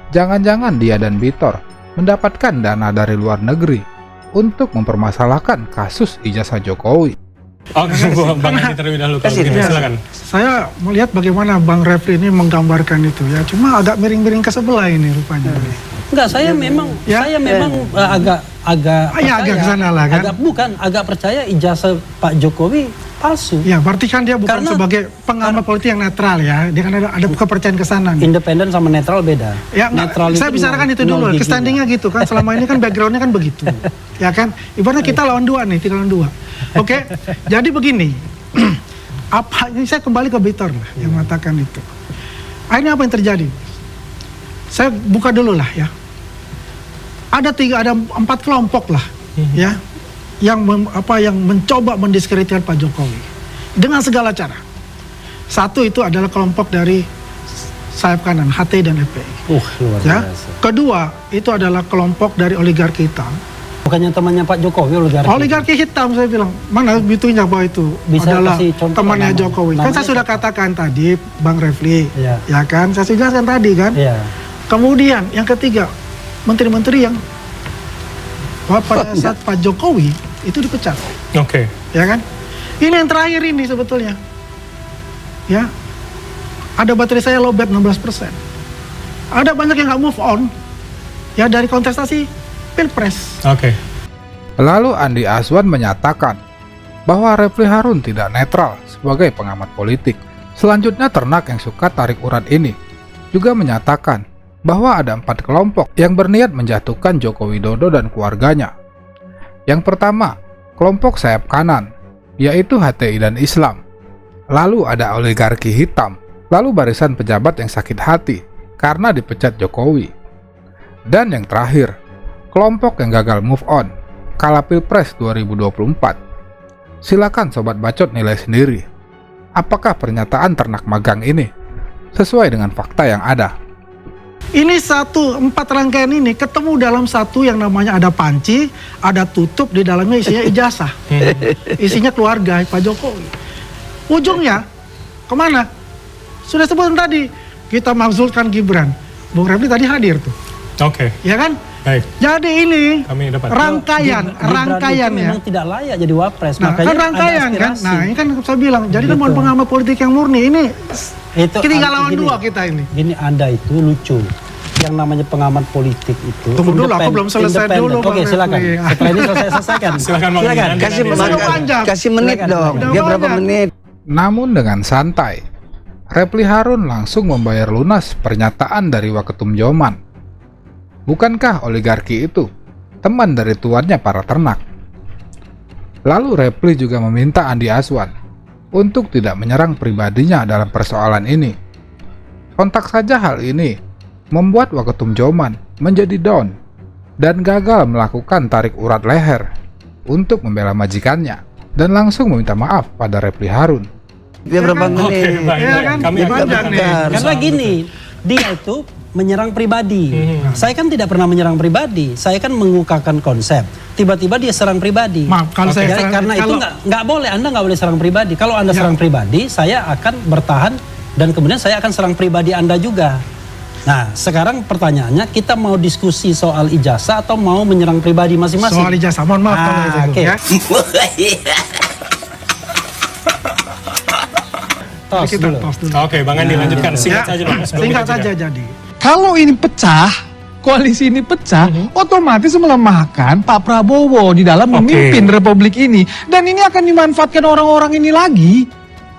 jangan-jangan dia dan Vitor mendapatkan dana dari luar negeri untuk mempermasalahkan kasus ijazah Jokowi. Oke, Bang Andi terlebih dahulu kalau begitu, silakan. Saya melihat bagaimana Bang Refli ini menggambarkan itu ya, cuma agak miring-miring ke sebelah ini rupanya. Enggak, saya memang agak ke sana lah kan. Agak percaya ijazah Pak Jokowi palsu. Ya, berarti kan dia bukan sebagai pengamat politik yang netral ya. Dia kan ada kepercayaan ke sana. Independen sama netral beda. Ya, saya bicarakan itu dulu. Standingnya gitu kan. Selama ini kan backgroundnya kan begitu. Ya kan. Ibaratnya kita lawan dua nih, 3 lawan 2. Oke. Jadi begini. Ini saya kembali ke Vitor lah yang mengatakan itu. Akhirnya apa yang terjadi? Saya buka dulu lah ya. Ada 4 kelompok lah ya. Yang mencoba mendiskreditkan Pak Jokowi dengan segala cara. Satu itu adalah kelompok dari sayap kanan, HT dan FPI. Luar ya. biasa. Kedua itu adalah kelompok dari oligarki hitam. Bukannya temannya Pak Jokowi oligarki hitam, saya bilang. Mana buktinya bahwa itu adalah temannya Jokowi. Kan saya sudah katakan tadi, Bang Refli, ya kan? Saya sudah jelaskan tadi kan. Ya. Kemudian yang ketiga, menteri-menteri yang pada saat Pak Jokowi itu dipecat. Oke. Ya kan? Ini yang terakhir ini sebetulnya. Ya. Ada baterai saya lowbat 16%. ada banyak yang nggak move on ya dari kontestasi Pilpres. Oke. Lalu Andi Azwan menyatakan bahwa Refli Harun tidak netral sebagai pengamat politik. Selanjutnya ternak yang suka tarik urat ini juga menyatakan bahwa ada 4 kelompok yang berniat menjatuhkan Joko Widodo dan keluarganya. Yang pertama, kelompok sayap kanan, yaitu HTI dan Islam. Lalu ada oligarki hitam, lalu barisan pejabat yang sakit hati karena dipecat Jokowi. Dan yang terakhir, kelompok yang gagal move on kala Pilpres 2024. Silakan Sobat Bacot nilai sendiri. Apakah pernyataan ternak magang ini sesuai dengan fakta yang ada? Ini 4 rangkaian ini ketemu dalam satu yang namanya ada panci, ada tutup, di dalamnya isinya ijazah. Isinya keluarga Pak Jokowi. Ujungnya kemana? Sudah sebutan tadi, kita makzulkan Gibran. Bung Refli tadi hadir tuh. Oke. Ya kan? Baik. Jadi ini Kami dapat. rangkaiannya. Memang tidak layak jadi wapres. Nah, Makanya kan rangkaian ada kan? aspirasi. Nah, ini kan saya bilang, jadi kan bukan pengamat politik yang murni. Ini Itu tinggal lawan gini, 2 kita ini. Gini, Anda itu lucu. Yang namanya pengamat politik itu Tunggu dulu, aku belum selesai dulu, Bang Oke, silakan. Refli. Setelah ini selesaikan. Silakan, Bang. Kasih menit dong. Dia berapa menit? Namun dengan santai, Refli Harun langsung membayar lunas pernyataan dari Waketum Joman. Bukankah oligarki itu teman dari tuannya para ternak? Lalu Refli juga meminta Andi Azwan untuk tidak menyerang pribadinya dalam persoalan ini. Kontak saja hal ini membuat Waketum Joman menjadi down dan gagal melakukan tarik urat leher untuk membela majikannya dan langsung meminta maaf pada Refli Harun. Dia berapa menit? Karena gini, dia itu menyerang pribadi. Saya kan tidak pernah menyerang pribadi. Saya kan mengukakan konsep. Tiba-tiba dia serang pribadi. Maaf, kalau saya serang, karena itu nggak boleh. Anda nggak boleh serang pribadi. Kalau Anda serang pribadi, saya akan bertahan dan kemudian saya akan serang pribadi Anda juga. Nah, sekarang pertanyaannya, kita mau diskusi soal ijazah atau mau menyerang pribadi masing-masing? Soal ijazah, mohon maaf kalau itu. Oke. Ya. Tos dulu. Oke, Bang Andi lanjutkan. Singkat saja, Bang. Singkat saja jadi. Kalau ini pecah, koalisi ini pecah, otomatis melemahkan Pak Prabowo di dalam memimpin Republik ini. Dan ini akan dimanfaatkan orang-orang ini lagi.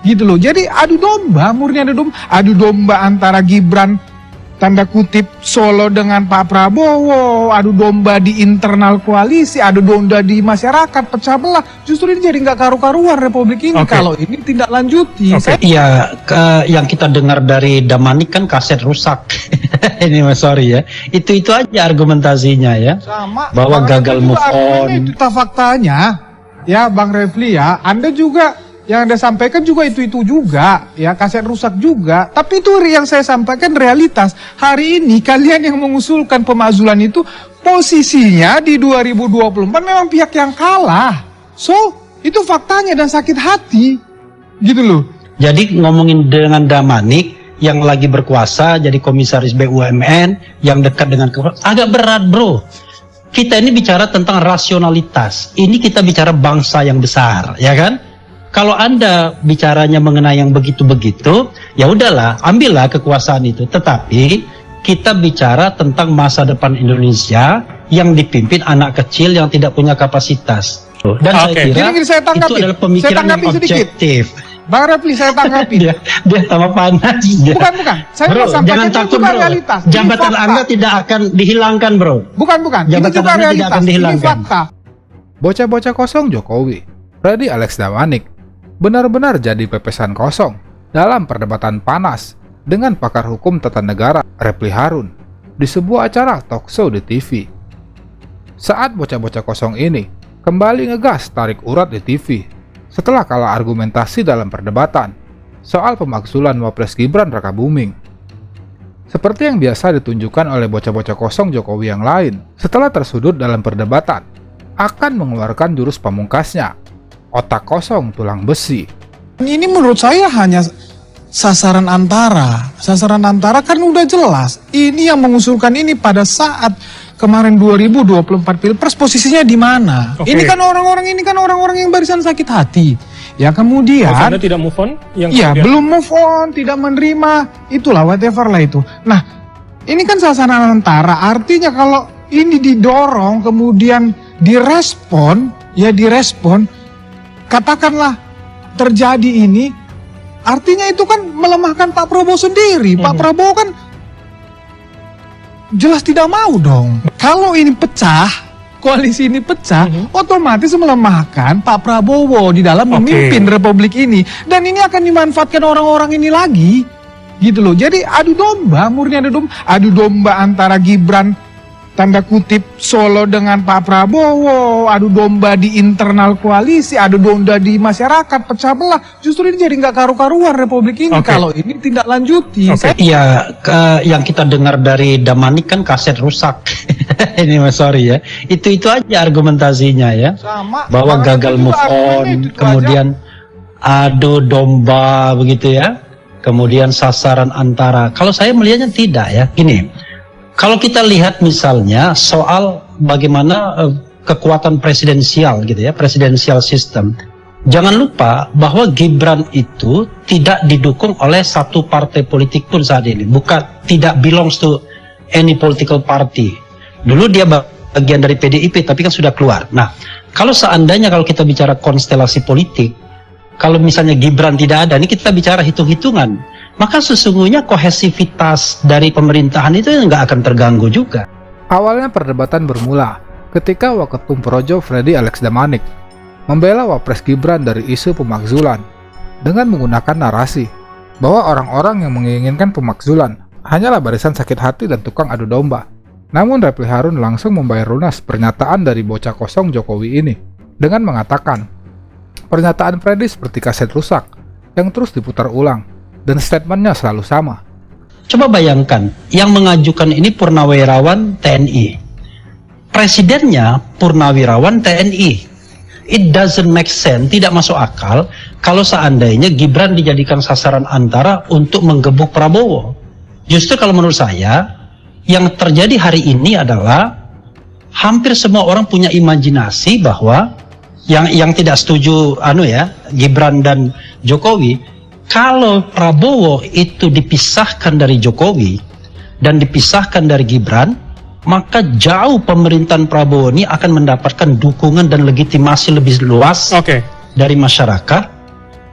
Gitu loh. Jadi adu domba, murni adu domba antara Gibran tanda kutip Solo dengan Pak Prabowo, adu domba di internal koalisi, adu domba di masyarakat, pecah belah. Justru ini jadi nggak karu-karuan Republik ini kalau ini tindak lanjuti. Iya, yang kita dengar dari Damanik kan kaset rusak. Ini sorry ya, itu aja argumentasinya ya. Sama, bahwa Bang gagal Refli move juga on. Itu faktanya, ya Bang Refli ya, Anda juga yang Anda sampaikan juga itu juga, ya kaset rusak juga. Tapi itu yang saya sampaikan realitas. Hari ini kalian yang mengusulkan pemakzulan itu posisinya di 2024 memang pihak yang kalah. So, itu faktanya dan sakit hati. Gitu loh. Jadi ngomongin dengan Damanik yang lagi berkuasa jadi komisaris BUMN yang dekat dengan agak berat, bro. Kita ini bicara tentang rasionalitas. Ini kita bicara bangsa yang besar, ya kan? Kalau Anda bicaranya mengenai yang begitu-begitu, ya udahlah, ambillah kekuasaan itu. Tetapi kita bicara tentang masa depan Indonesia yang dipimpin anak kecil yang tidak punya kapasitas. Dan saya kira itu adalah pemikiran yang objektif. Bang Refli, saya tanggapi. dia tambah panas. Bukan. Saya bro, sampaikan jangan takut, juga bro. realitas. Jabatan Anda tidak akan dihilangkan, bro. Bukan. Ini juga realitas. Ini fakta. Bocah-bocah kosong Jokowi, Freddy Alex Damanik, benar-benar jadi pepesan kosong dalam perdebatan panas dengan pakar hukum tata negara Refli Harun di sebuah acara talkshow di TV. Saat bocah-bocah kosong ini kembali ngegas tarik urat di TV setelah kalah argumentasi dalam perdebatan soal pemakzulan Wapres Gibran Rakabuming. Seperti yang biasa ditunjukkan oleh bocah-bocah kosong Jokowi yang lain setelah tersudut dalam perdebatan, akan mengeluarkan jurus pamungkasnya, otak kosong tulang besi. Ini menurut saya hanya sasaran antara. Sasaran antara kan udah jelas. Ini yang mengusulkan ini pada saat kemarin 2024 Pilpres posisinya di mana? Ini kan orang-orang yang barisan sakit hati. Ya kemudian Anda tidak move on? Iya, belum move on, tidak menerima, itulah whatever lah itu. Nah, Ini kan sasaran antara, artinya kalau ini didorong kemudian direspon, katakanlah terjadi ini, artinya itu kan melemahkan Pak Prabowo sendiri. Pak Prabowo kan jelas tidak mau dong. Kalau ini pecah, koalisi ini pecah, otomatis melemahkan Pak Prabowo di dalam memimpin republik ini. Dan ini akan dimanfaatkan orang-orang ini lagi. Gitu loh. Jadi adu domba, murni adu domba antara Gibran tanda kutip Solo dengan Pak Prabowo, adu domba di internal koalisi, adu domba di masyarakat, pecah belah. Justru ini jadi nggak karu-karuan republik ini kalau ini tindak lanjuti. Iya, yang kita dengar dari Damanik kan kaset rusak. Ini mas sorry ya, itu aja argumentasinya ya. Sama, bahwa gagal move on, kemudian adu domba begitu ya. Kemudian sasaran antara. Kalau saya melihatnya tidak ya. Ini, kalau kita lihat misalnya soal bagaimana kekuatan presidensial gitu ya, presidensial system. Jangan lupa bahwa Gibran itu tidak didukung oleh satu partai politik pun saat ini. Bukan, tidak belongs to any political party. Dulu dia bagian dari PDIP tapi kan sudah keluar. Nah, kalau seandainya kalau kita bicara konstelasi politik, kalau misalnya Gibran tidak ada, ini kita bicara hitung-hitungan, maka sesungguhnya kohesivitas dari pemerintahan itu nggak akan terganggu juga. Awalnya perdebatan bermula ketika Waketum Projo Freddy Alex Damanik membela Wapres Gibran dari isu pemakzulan dengan menggunakan narasi bahwa orang-orang yang menginginkan pemakzulan hanyalah barisan sakit hati dan tukang adu domba. Namun Refli Harun langsung membayar lunas pernyataan dari bocah kosong Jokowi ini dengan mengatakan pernyataan Freddy seperti kaset rusak yang terus diputar ulang dan statementnya selalu sama. Coba bayangkan, yang mengajukan ini Purnawirawan TNI. Presidennya Purnawirawan TNI. It doesn't make sense, tidak masuk akal kalau seandainya Gibran dijadikan sasaran antara untuk menggebuk Prabowo. Justru kalau menurut saya, yang terjadi hari ini adalah hampir semua orang punya imajinasi bahwa yang tidak setuju Gibran dan Jokowi, kalau Prabowo itu dipisahkan dari Jokowi dan dipisahkan dari Gibran, maka jauh pemerintahan Prabowo ini akan mendapatkan dukungan dan legitimasi lebih luas dari masyarakat,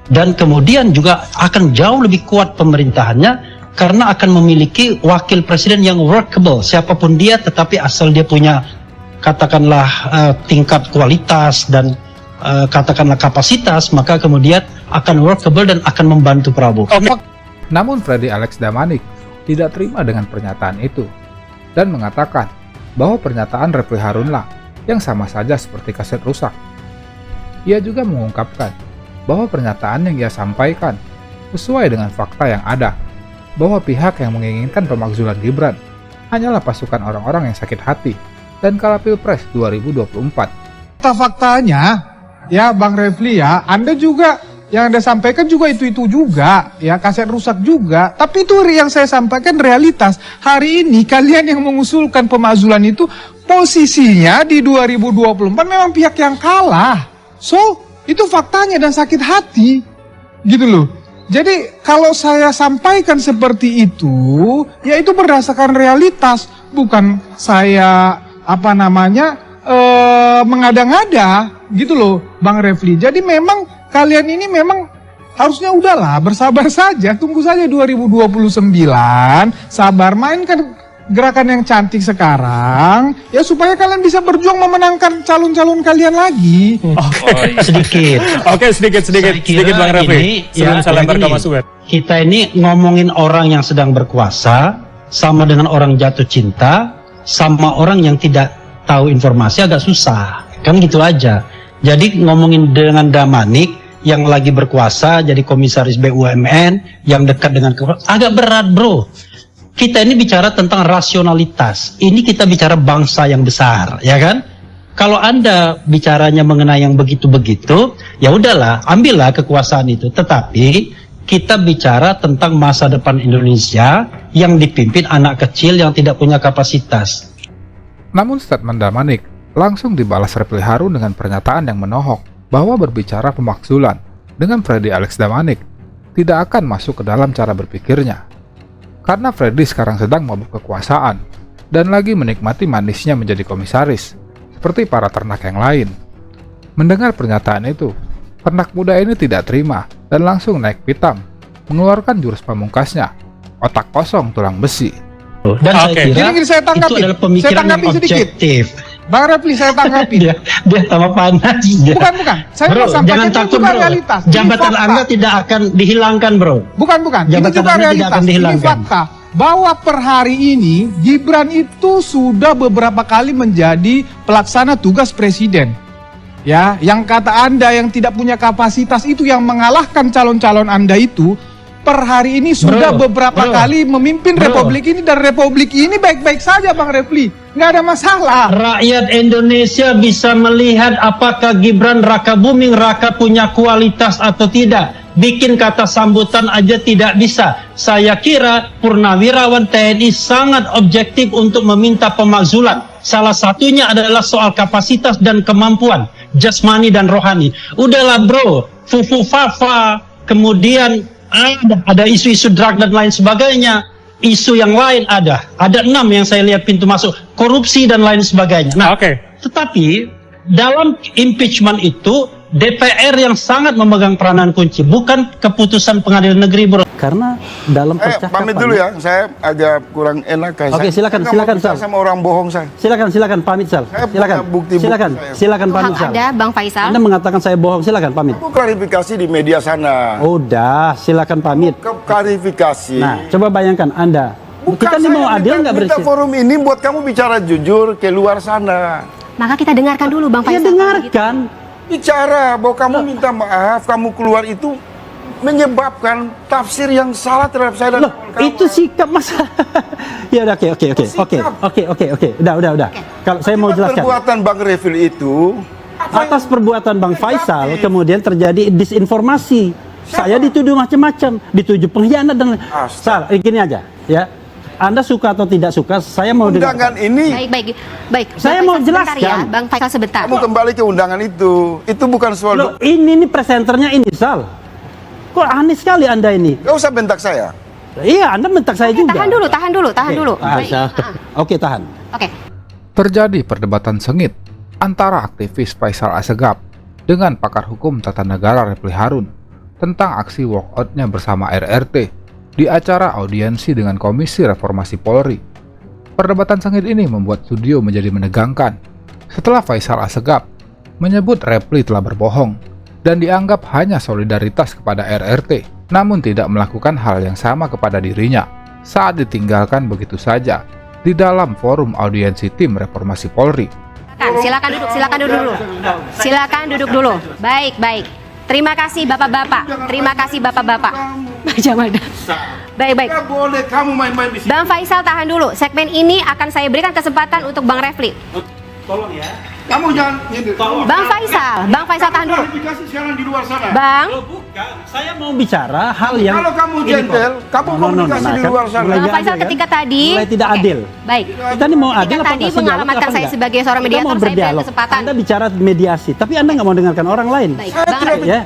dan kemudian juga akan jauh lebih kuat pemerintahannya karena akan memiliki wakil presiden yang workable, siapapun dia, tetapi asal dia punya katakanlah tingkat kualitas dan katakanlah kapasitas, maka kemudian akan workable dan akan membantu Prabowo. Namun Freddy Alex Damanik tidak terima dengan pernyataan itu dan mengatakan bahwa pernyataan Refli Harunlah yang sama saja seperti kaset rusak. Ia juga mengungkapkan bahwa pernyataan yang ia sampaikan sesuai dengan fakta yang ada, bahwa pihak yang menginginkan pemakzulan Gibran hanyalah pasukan orang-orang yang sakit hati dan kala Pilpres 2024. Faktanya, ya Bang Refli ya, Anda juga yang Anda sampaikan juga itu juga, ya kaset rusak juga. Tapi itu yang saya sampaikan realitas. Hari ini kalian yang mengusulkan pemakzulan itu posisinya di 2024 memang pihak yang kalah. So, itu faktanya dan sakit hati, gitu loh. Jadi kalau saya sampaikan seperti itu, ya itu berdasarkan realitas, bukan saya mengada-ngada, gitu loh, Bang Refli. Jadi memang kalian ini memang harusnya udahlah bersabar saja, tunggu saja 2029, sabar, mainkan gerakan yang cantik sekarang, ya supaya kalian bisa berjuang memenangkan calon-calon kalian lagi. Sedikit Bang Refli. Sebelum saya lempar ke Mas Ubed. Kita ini ngomongin orang yang sedang berkuasa, sama dengan orang jatuh cinta, sama orang yang tidak tahu informasi agak susah, kan gitu aja. Jadi ngomongin dengan Damanik yang lagi berkuasa, jadi komisaris BUMN, yang dekat dengan agak berat bro. Kita ini bicara tentang rasionalitas. Ini kita bicara bangsa yang besar, ya kan? Kalau Anda bicaranya mengenai yang begitu-begitu, ya udahlah, ambillah kekuasaan itu. Tetapi kita bicara tentang masa depan Indonesia yang dipimpin anak kecil yang tidak punya kapasitas. Namun statement Damanik langsung dibalas Refli Harun dengan pernyataan yang menohok bahwa berbicara pemakzulan dengan Freddy Alex Damanik tidak akan masuk ke dalam cara berpikirnya. Karena Freddy sekarang sedang mabuk kekuasaan dan lagi menikmati manisnya menjadi komisaris, seperti para ternak yang lain. Mendengar pernyataan itu, ternak muda ini tidak terima dan langsung naik pitam, mengeluarkan jurus pamungkasnya, otak kosong tulang besi. Dan saya kira Jadi saya tanggapi. itu adalah pemikiran yang objektif. Bang Refli, saya tanggapi. dia tambah panas. Bukan. Saya Bro, mau sampaikan jangan itu takut juga bro. realitas. Ini Jabatan fakta. Anda tidak akan dihilangkan bro. Bukan. Ini Jabatan juga Anda tidak realitas. akan Ini dihilangkan. fakta. Bahwa per hari ini Gibran itu sudah beberapa kali menjadi pelaksana tugas presiden. Ya, yang kata Anda yang tidak punya kapasitas itu yang mengalahkan calon-calon Anda itu per hari ini sudah beberapa kali memimpin republik ini, dan republik ini baik-baik saja Bang Refli. Nggak ada masalah. Rakyat Indonesia bisa melihat apakah Gibran Raka Buming Raka punya kualitas atau tidak. Bikin kata sambutan aja tidak bisa. Saya kira purnawirawan TNI sangat objektif untuk meminta pemakzulan. Salah satunya adalah soal kapasitas dan kemampuan jasmani dan rohani. Udahlah bro, fufu fafa, kemudian ada isu-isu drug dan lain sebagainya. Isu yang lain ada 6 yang saya lihat pintu masuk, korupsi dan lain sebagainya. Nah, tetapi dalam impeachment itu DPR yang sangat memegang peranan kunci, bukan keputusan pengadilan negeri bro. Karena dalam percakapan. Pamit dulu ya, saya agak kurang enak. Oke, silakan Sal. Sama orang bohong saya. Silakan pamit Sal. Silakan pamit Sal. Ada Bang Faisal. Anda mengatakan saya bohong, silakan pamit. Aku klarifikasi di media sana. Udah, silakan pamit. Klarifikasi. Nah, coba bayangkan Anda. Kita ini mau adil nggak minta forum ini buat kamu bicara jujur ke luar sana. Maka kita dengarkan dulu Bang Faisal. Ya dengarkan. Bicara bahwa kamu minta maaf, kamu keluar itu menyebabkan tafsir yang salah terhadap saya dan kawan-kawan. Itu sikap masa. Ya udah, oke. Udah. Kalau saya mau jelaskan. Perbuatan Bang Refli itu atas perbuatan Bang Faisal kemudian terjadi disinformasi. Saya dituduh macam-macam, dituduh pengkhianat dan Sal, gini aja, ya. Anda suka atau tidak suka, saya mau undangan ini. Baik. Saya mau jelaskan. Ya, Bang Faisal sebentar. Kamu kembali ke undangan itu. Itu bukan soal. Loh, ini presenternya ini Sal. Kok aneh sekali Anda ini? Gak usah bentak saya. Iya, Anda bentak saya juga. Tahan dulu. Oke, tahan. Oke. Terjadi perdebatan sengit antara aktivis Faisal Assegaf dengan pakar hukum tata negara Refli Harun tentang aksi walkout-nya bersama RRT di acara audiensi dengan Komisi Reformasi Polri. Perdebatan sengit ini membuat studio menjadi menegangkan setelah Faisal Assegaf menyebut Refli telah berbohong dan dianggap hanya solidaritas kepada RRT, namun tidak melakukan hal yang sama kepada dirinya saat ditinggalkan begitu saja di dalam forum audiensi tim Reformasi Polri. Silakan duduk dulu. Baik. Terima kasih Bapak-bapak. Baik. Boleh kamu main-main di sini. Bang Faisal tahan dulu. Segmen ini akan saya berikan kesempatan untuk Bang Refli. Tolong ya. Kamu jangan Bang Faisal tahan dulu. Klarifikasi sekarang di luar sana. Bang. Saya mau bicara hal yang kalau kamu gentle, kamu komunikasi di luar sana. Bang Faisal ketika tadi mulai tidak adil. Baik. Kita ini mau adil apa tadi enggak? mengalamatkan saya sebagai seorang mediator, saya berikan kesempatan. Anda bicara mediasi, tapi Anda nggak mau dengarkan orang lain. Baik.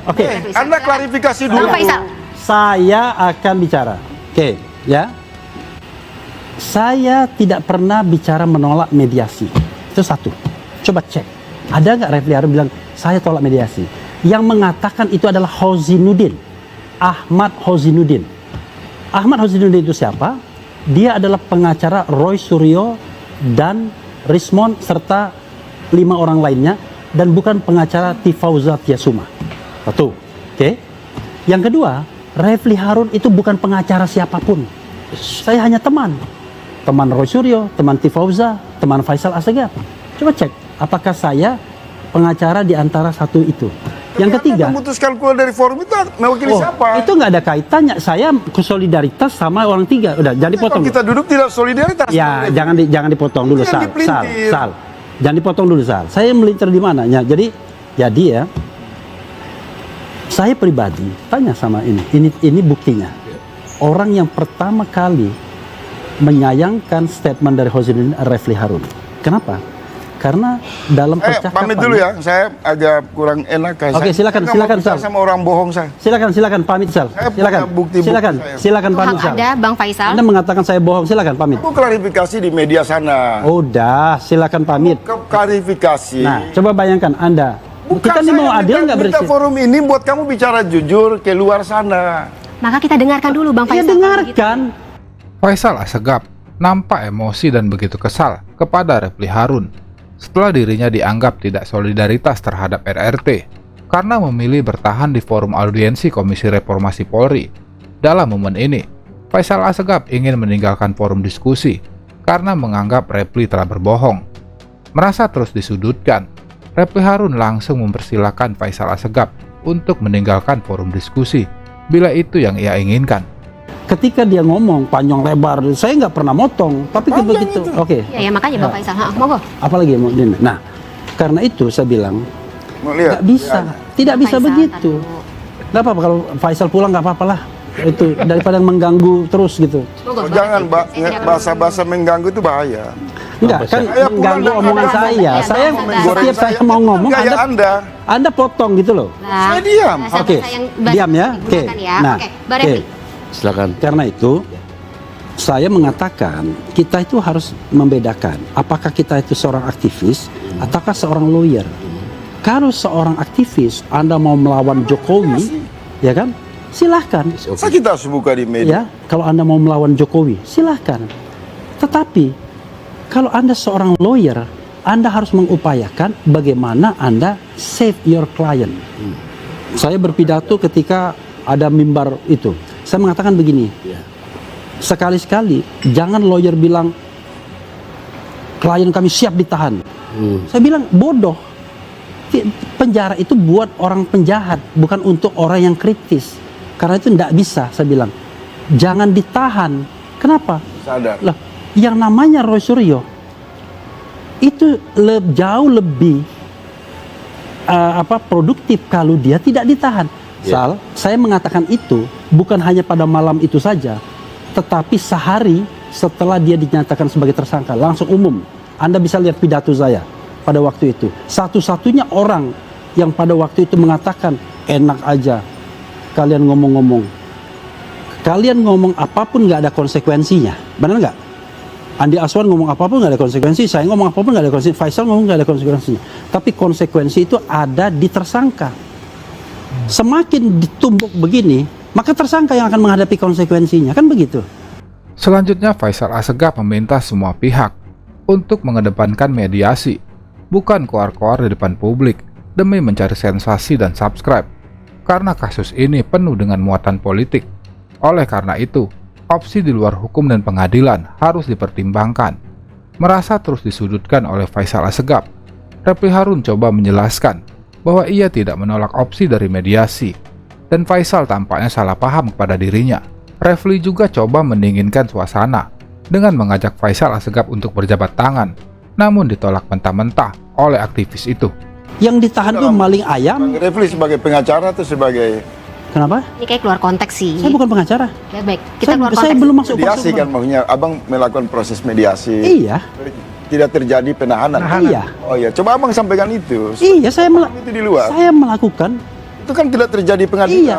Oke. Anda klarifikasi dulu. Bang Faisal. Saya akan bicara. Oke, ya. Saya tidak pernah bicara menolak mediasi. Itu satu. Coba cek. Ada nggak Refli Harun bilang saya tolak mediasi? Yang mengatakan itu adalah Hozinuddin, Ahmad Hozinuddin. Ahmad Hozinuddin itu siapa? Dia adalah pengacara Roy Suryo dan Rismond serta 5 orang lainnya, dan bukan pengacara Tifauza Tiasuma. Satu. Oke. Yang kedua, Refli Harun itu bukan pengacara siapapun. Saya hanya teman Roy Suryo, teman Tifauza, teman Faisal Assegaf. Coba cek, apakah saya pengacara di antara satu itu? Yang ketiga, memutuskan keluar dari forum itu mewakili siapa? Itu nggak ada kaitannya. Saya solidaritas sama orang tiga. Udah, jangan dipotong. Kalau kita duduk tidak solidaritas. Ya, jangan dipotong dulu, Sal. Jangan dipotong dulu, Sal. Saya melintir di mana? Ya, jadi ya. Saya pribadi tanya sama ini buktinya. Orang yang pertama kali menyayangkan statement dari Hozinuddin Refli Harun. Kenapa? Karena dalam percakapan. Pamit dulu ya, saya agak kurang enak. Oke, silakan Sal. Sama orang bohong saya. Silakan pamit Sal. Silakan pamit Sal. Ada Bang Faisal. Anda mengatakan saya bohong, silakan pamit. Aku klarifikasi di media sana. Udah, silakan pamit. Klarifikasi. Nah, coba bayangkan Anda. Kita ini mau adil nggak bersih? Kita forum ini buat kamu bicara jujur ke luar sana. Maka kita dengarkan dulu Bang Faisal. Ya dengarkan. Faisal Assegaf nampak emosi dan begitu kesal kepada Refli Harun setelah dirinya dianggap tidak solidaritas terhadap RRT karena memilih bertahan di forum audiensi Komisi Reformasi Polri. Dalam momen ini, Faisal Assegaf ingin meninggalkan forum diskusi karena menganggap Refli telah berbohong. Merasa terus disudutkan, Refli Harun langsung mempersilahkan Faisal Assegaf untuk meninggalkan forum diskusi bila itu yang ia inginkan. Ketika dia ngomong panjang lebar, saya nggak pernah motong, tapi begitu. Oke. Ya makanya Bang Faisal, monggo. Apalagi mau Din. Nah, karena itu saya bilang nggak bisa, tidak bisa begitu. Nggak apa-apa kalau Faisal pulang, nggak apa-apa lah. Itu daripada mengganggu terus gitu. Jangan bahasa-bahasa mengganggu itu bahaya. Enggak, kan mengganggu omongan saya. Setiap saya mau ngomong, Anda potong gitu loh. Saya diam. Oke, diam ya. Oke. Nah, oke. Silakan. Karena itu saya mengatakan kita itu harus membedakan apakah kita itu seorang aktivis ataukah seorang lawyer. Kalau seorang aktivis Anda mau melawan Jokowi, ya kan? Silahkan. Kita harus buka di media. Ya, kalau Anda mau melawan Jokowi, silahkan. Tetapi kalau Anda seorang lawyer, Anda harus mengupayakan bagaimana Anda save your client. Saya berpidato ketika ada mimbar itu. Saya mengatakan begini, sekali-sekali jangan lawyer bilang klien kami siap ditahan. Saya bilang bodoh. Penjara itu buat orang penjahat, bukan untuk orang yang kritis. Karena itu tidak bisa, saya bilang. Jangan ditahan. Kenapa? Sadar. Lah, yang namanya Roy Suryo itu jauh lebih produktif kalau dia tidak ditahan. Sal, saya mengatakan itu bukan hanya pada malam itu saja, tetapi sehari setelah dia dinyatakan sebagai tersangka, langsung umum. Anda bisa lihat pidato saya pada waktu itu. Satu-satunya orang yang pada waktu itu mengatakan, enak aja kalian ngomong-ngomong. Kalian ngomong apapun nggak ada konsekuensinya. Benar nggak? Andi Aswan ngomong apapun nggak ada konsekuensi, saya ngomong apapun nggak ada konsekuensi, Faisal ngomong nggak ada konsekuensinya. Tapi konsekuensi itu ada di tersangka. Semakin ditumbuk begini, maka tersangka yang akan menghadapi konsekuensinya, kan begitu. Selanjutnya Faisal Assegaf meminta semua pihak untuk mengedepankan mediasi, bukan koar-koar di depan publik demi mencari sensasi dan subscribe, karena kasus ini penuh dengan muatan politik. Oleh karena itu, opsi di luar hukum dan pengadilan harus dipertimbangkan. Merasa terus disudutkan oleh Faisal Assegaf, Refli Harun coba menjelaskan bahwa ia tidak menolak opsi dari mediasi, dan Faisal tampaknya salah paham kepada dirinya. Refli juga coba mendinginkan suasana dengan mengajak Faisal Assegaf untuk berjabat tangan, namun ditolak mentah-mentah oleh aktivis itu. Yang ditahan itu maling ayam. Refli sebagai pengacara atau sebagai... Kenapa? Ini kayak keluar konteks sih. Saya bukan pengacara. Ya baik, kita keluar konteks. Saya belum masuk mediasi kan, maksudnya abang melakukan proses mediasi. Iya. Tidak terjadi penahanan. Iya. Oh iya, coba abang sampaikan itu. Iya, saya itu di luar. Saya melakukan. Itu kan tidak terjadi pengadilan. Iya.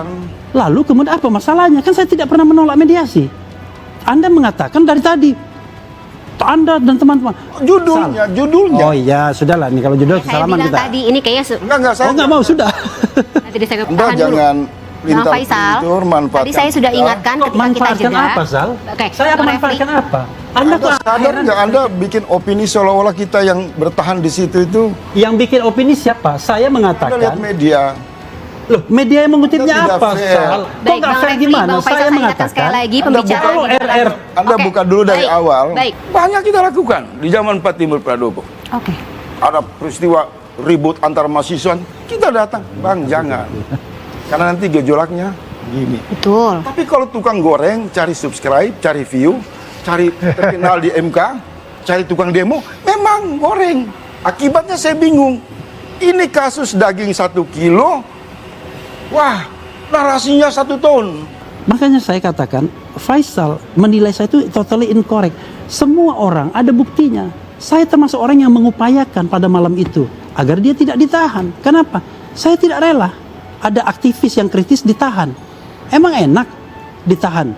Lalu kemudian apa masalahnya? Kan saya tidak pernah menolak mediasi. Anda mengatakan dari tadi, Anda dan teman-teman. Judulnya. Oh iya, sudahlah nih kalau judul kesalahan kita. Tadi ini kayaknya enggak, saya nggak mau, sudah. Nanti saya Anda jangan Bang Faisal, tadi saya sudah ingatkan ketika kita jeda. Apa, Sal? Oke, saya akan manfaatkan apa? Anda sadar nggak Anda bikin opini seolah-olah kita yang bertahan di situ itu? Yang bikin opini siapa? Saya mengatakan. Anda lihat media. Loh, media yang mengutipnya apa, Sal? Baik, Bang Refli, Bang Faisal, saya mengatakan sekali lagi pembicaraan Anda buka dulu dari awal. Baik. Banyak kita lakukan di zaman Pak Timur Pradopo. Oke. Ada peristiwa ribut antar mahasiswa, kita datang, Bang, jangan. Karena nanti gejolaknya gini. Betul. Tapi kalau tukang goreng, cari subscribe, cari view, cari terkenal di MK, cari tukang demo, memang goreng. Akibatnya saya bingung. Ini kasus daging 1 kilo, wah, narasinya 1 tahun. Makanya saya katakan, Faisal menilai saya itu totally incorrect. Semua orang ada buktinya. Saya termasuk orang yang mengupayakan pada malam itu agar dia tidak ditahan. Kenapa? Saya tidak rela ada aktivis yang kritis ditahan. Emang enak ditahan?